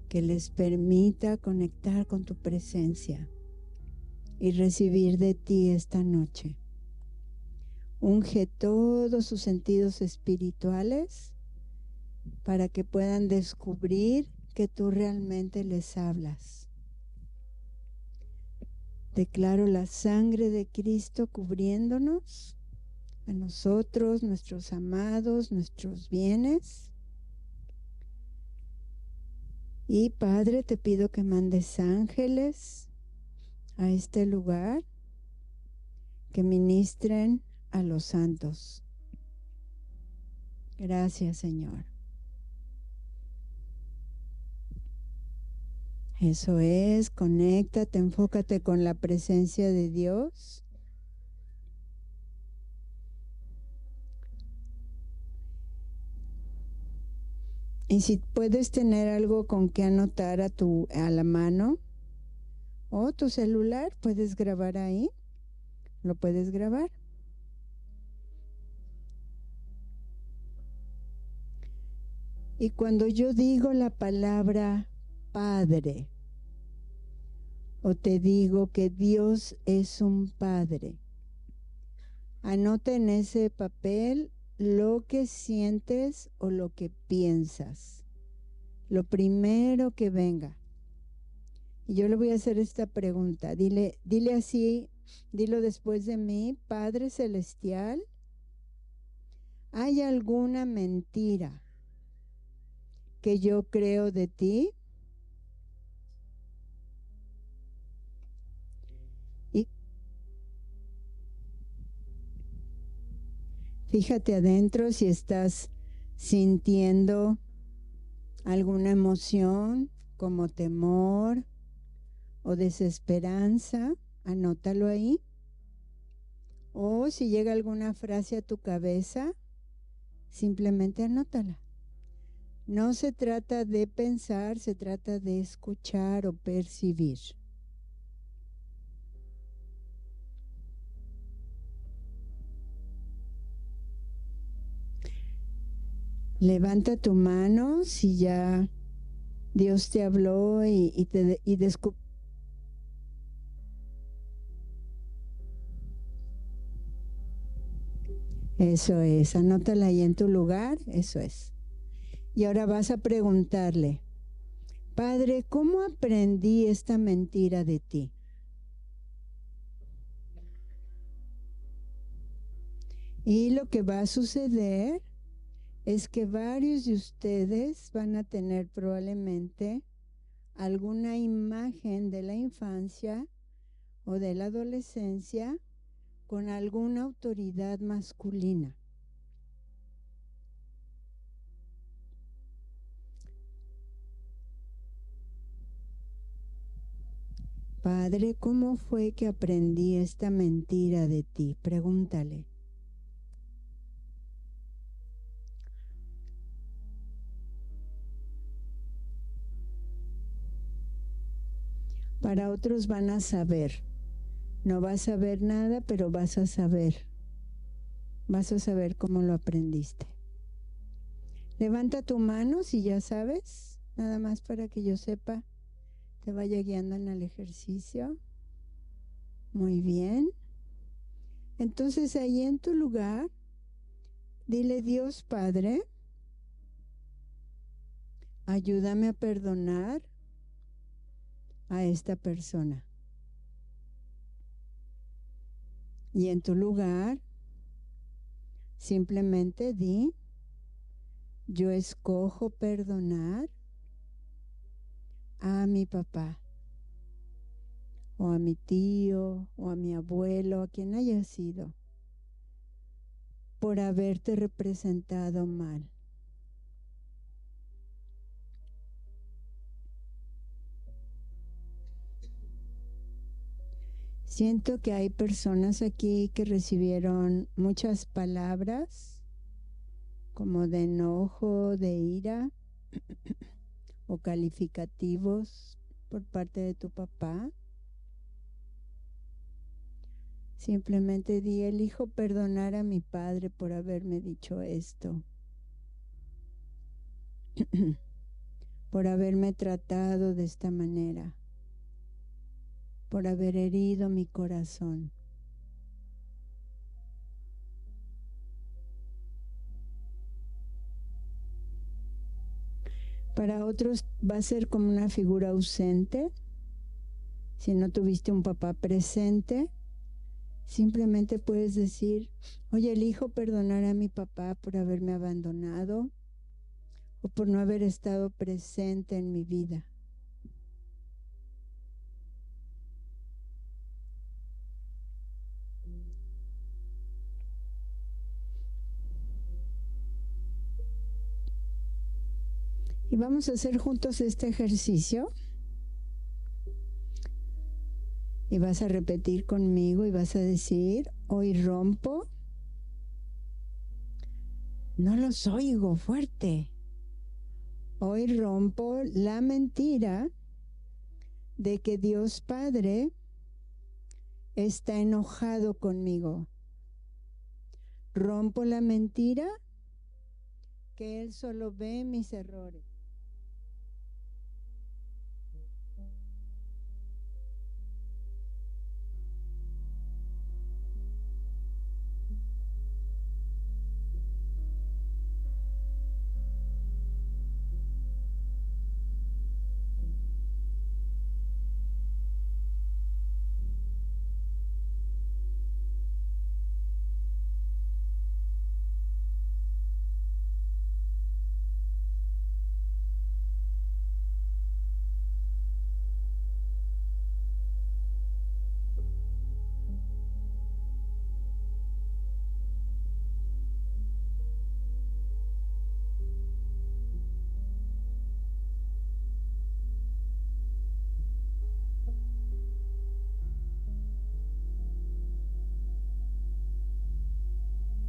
que les permita conectar con tu presencia y recibir de ti esta noche. Unge todos sus sentidos espirituales para que puedan descubrir que tú realmente les hablas. Declaro la sangre de Cristo cubriéndonos, a nosotros, nuestros amados, nuestros bienes. Y Padre, te pido que mandes ángeles a este lugar, que ministren a los santos. Gracias, Señor. Eso es, conéctate, enfócate con la presencia de Dios. Y si puedes tener algo con que anotar a la mano o tu celular, puedes grabar ahí, lo puedes grabar. Y cuando yo digo la palabra Padre, o te digo que Dios es un Padre, anota en ese papel lo que sientes o lo que piensas, lo primero que venga. Y yo le voy a hacer esta pregunta, dile así, dilo después de mí: Padre Celestial, ¿hay alguna mentira que yo creo de ti? Y fíjate adentro si estás sintiendo alguna emoción como temor o desesperanza, anótalo ahí. O si llega alguna frase a tu cabeza, simplemente anótala. No se trata de pensar, se trata de escuchar o percibir. Levanta tu mano si ya Dios te habló y descubrió. Eso es, anótala ahí en tu lugar, eso es. Y ahora vas a preguntarle, Padre, ¿cómo aprendí esta mentira de ti? Y lo que va a suceder es que varios de ustedes van a tener probablemente alguna imagen de la infancia o de la adolescencia con alguna autoridad masculina. Padre, ¿cómo fue que aprendí esta mentira de ti? Pregúntale. Para otros van a saber. No vas a ver nada, pero vas a saber. Vas a saber cómo lo aprendiste. Levanta tu mano si ya sabes, nada más para que yo sepa, te vaya guiando en el ejercicio. Muy bien. Entonces ahí en tu lugar, dile: Dios Padre, ayúdame a perdonar a esta persona. Y en tu lugar, simplemente di: yo escojo perdonar a mi papá, o a mi tío, o a mi abuelo, a quien haya sido, por haberte representado mal. Siento que hay personas aquí que recibieron muchas palabras como de enojo, de ira o calificativos por parte de tu papá. Simplemente di: elijo perdonar a mi padre por haberme dicho esto, por haberme tratado de esta manera, por haber herido mi corazón. Para otros va a ser como una figura ausente. Si no tuviste un papá presente, simplemente puedes decir: oye, elijo perdonar a mi papá por haberme abandonado o por no haber estado presente en mi vida. Y vamos a hacer juntos este ejercicio. Y vas a repetir conmigo y vas a decir: hoy rompo. No los oigo fuerte. Hoy rompo la mentira de que Dios Padre está enojado conmigo. Rompo la mentira que Él solo ve mis errores.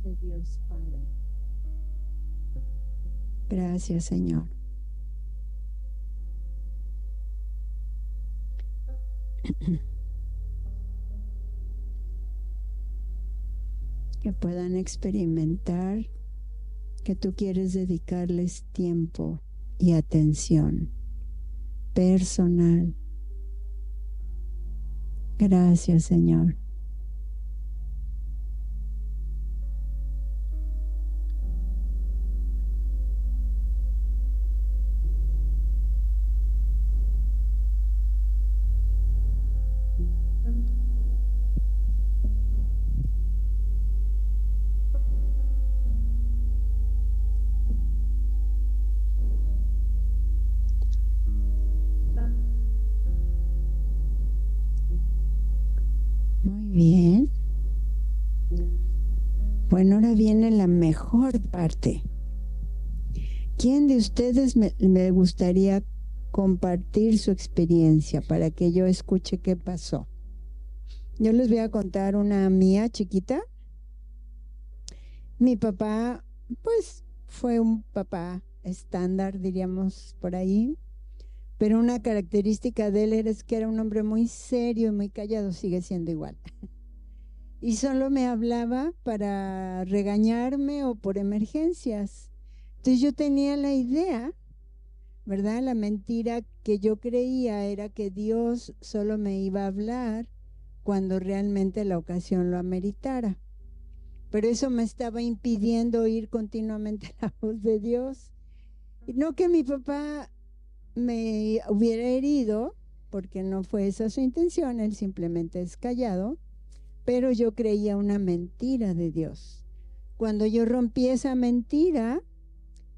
De Dios Padre. Gracias, Señor. Que puedan experimentar que tú quieres dedicarles tiempo y atención. personal. Gracias, Señor. Muy bien. Bueno, ahora viene la mejor parte. ¿Quién de ustedes me gustaría compartir su experiencia para que yo escuche qué pasó? Yo les voy a contar una mía chiquita. Mi papá, pues, fue un papá estándar, diríamos por ahí. Pero una característica de él era que era un hombre muy serio y muy callado, sigue siendo igual. Y solo me hablaba para regañarme o por emergencias. Entonces yo tenía la idea, ¿verdad? La mentira que yo creía era que Dios solo me iba a hablar cuando realmente la ocasión lo ameritara. Pero eso me estaba impidiendo oír continuamente la voz de Dios. Y no que mi papá me hubiera herido, porque no fue esa su intención, él simplemente es callado, pero yo creía una mentira de Dios. Cuando yo rompí esa mentira,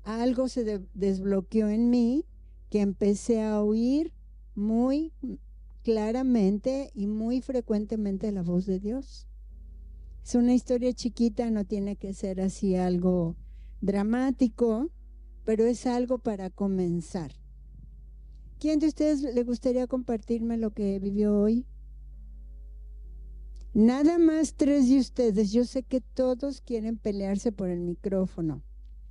algo se desbloqueó en mí, que empecé a oír muy claramente y muy frecuentemente la voz de Dios. Es una historia chiquita, no tiene que ser así algo dramático, pero es algo para comenzar. ¿Quién de ustedes le gustaría compartirme lo que vivió hoy? Nada más 3 de ustedes. Yo sé que todos quieren pelearse por el micrófono.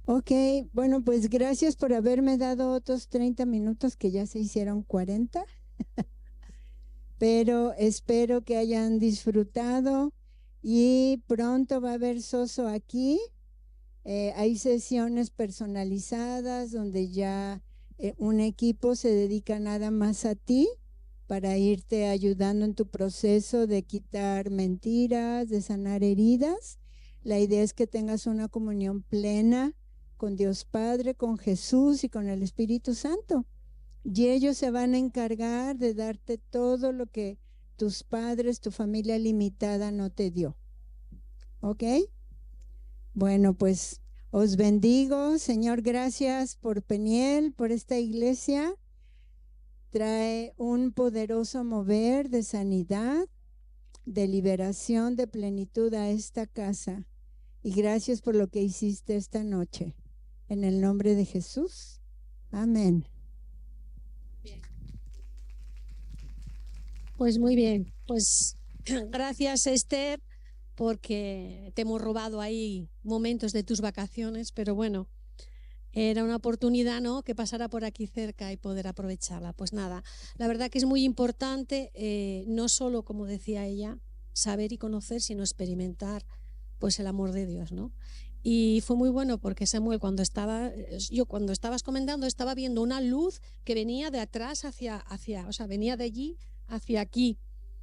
Ok, bueno, pues gracias por haberme dado otros 30 minutos que ya se hicieron 40. Pero espero que hayan disfrutado y pronto va a haber Soso aquí. Hay sesiones personalizadas donde ya un equipo se dedica nada más a ti para irte ayudando en tu proceso de quitar mentiras, de sanar heridas. La idea es que tengas una comunión plena con Dios Padre, con Jesús y con el Espíritu Santo. Y ellos se van a encargar de darte todo lo que tus padres, tu familia limitada no te dio. ¿Ok? Bueno, pues os bendigo. Señor, gracias por Peniel, por esta iglesia. Trae un poderoso mover de sanidad, de liberación, de plenitud a esta casa. Y gracias por lo que hiciste esta noche. En el nombre de Jesús. Amén. Bien. Pues muy bien. Pues gracias, Esther, porque te hemos robado ahí momentos de tus vacaciones, pero bueno, era una oportunidad, ¿no?, que pasara por aquí cerca y poder aprovecharla. Pues nada, la verdad que es muy importante, no solo, como decía ella, saber y conocer, sino experimentar pues el amor de Dios, ¿no? Y fue muy bueno porque Samuel, cuando estabas comentando, estaba viendo una luz que venía de atrás o sea, venía de allí hacia aquí.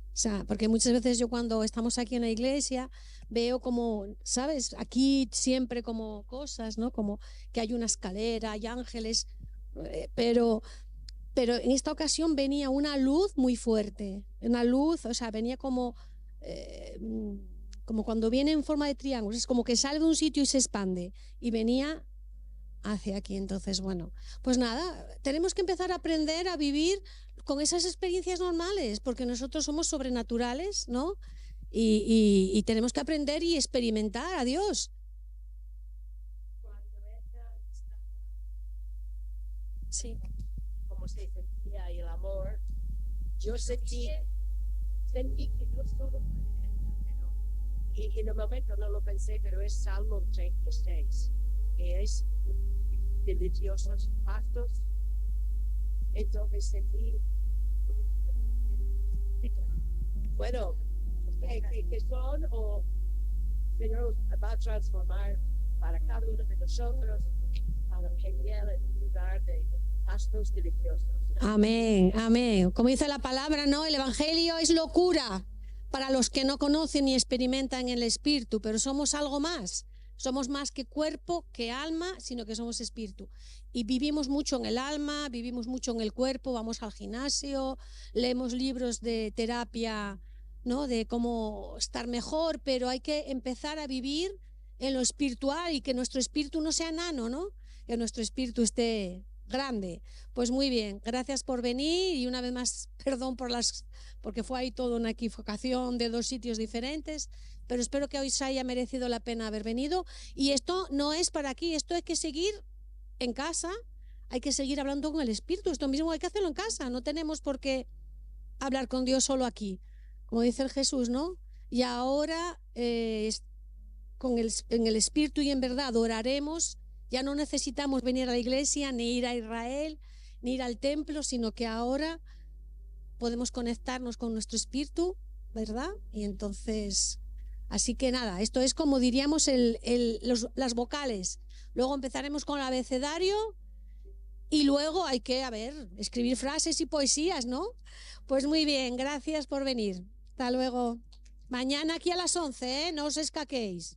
O sea, porque muchas veces yo cuando estamos aquí en la iglesia veo como, ¿sabes? Aquí siempre como cosas, ¿no? Como que hay una escalera, hay ángeles, pero en esta ocasión venía una luz muy fuerte, una luz, o sea, venía como cuando viene en forma de triángulo, es como que sale de un sitio y se expande, y venía hacia aquí. Entonces, bueno, pues nada, tenemos que empezar a aprender a vivir con esas experiencias normales, porque nosotros somos sobrenaturales, ¿no? Y tenemos que aprender y experimentar a Dios. Sí. Como se sentía el amor, yo sentí que no solo y en el momento no lo pensé, pero es Salmo 36, que es deliciosos pastos. Entonces sentí, bueno, que son, o Señor va a transformar para cada uno de nosotros, para que llegue en lugar de pastos deliciosos. Amén, amén. Como dice la palabra, ¿no? El Evangelio es locura para los que no conocen ni experimentan el Espíritu, pero somos algo más. Somos más que cuerpo, que alma, sino que somos espíritu. Y vivimos mucho en el alma, vivimos mucho en el cuerpo, vamos al gimnasio, leemos libros de terapia, ¿no? De cómo estar mejor, pero hay que empezar a vivir en lo espiritual y que nuestro espíritu no sea enano, ¿no? Que nuestro espíritu esté grande. Pues muy bien, gracias por venir y una vez más perdón porque fue ahí toda una equivocación de 2 sitios diferentes, pero espero que hoy se haya merecido la pena haber venido. Y esto no es para aquí, esto hay que seguir en casa, hay que seguir hablando con el Espíritu, esto mismo hay que hacerlo en casa, no tenemos por qué hablar con Dios solo aquí, como dice el Jesús, ¿no? Y ahora en el Espíritu y en verdad oraremos. Ya no necesitamos venir a la iglesia, ni ir a Israel, ni ir al templo, sino que ahora podemos conectarnos con nuestro espíritu, ¿verdad? Y entonces, así que nada, esto es como diríamos las vocales. Luego empezaremos con el abecedario y luego hay que, escribir frases y poesías, ¿no? Pues muy bien, gracias por venir. Hasta luego. Mañana aquí a las 11, ¿eh? No os escaquéis.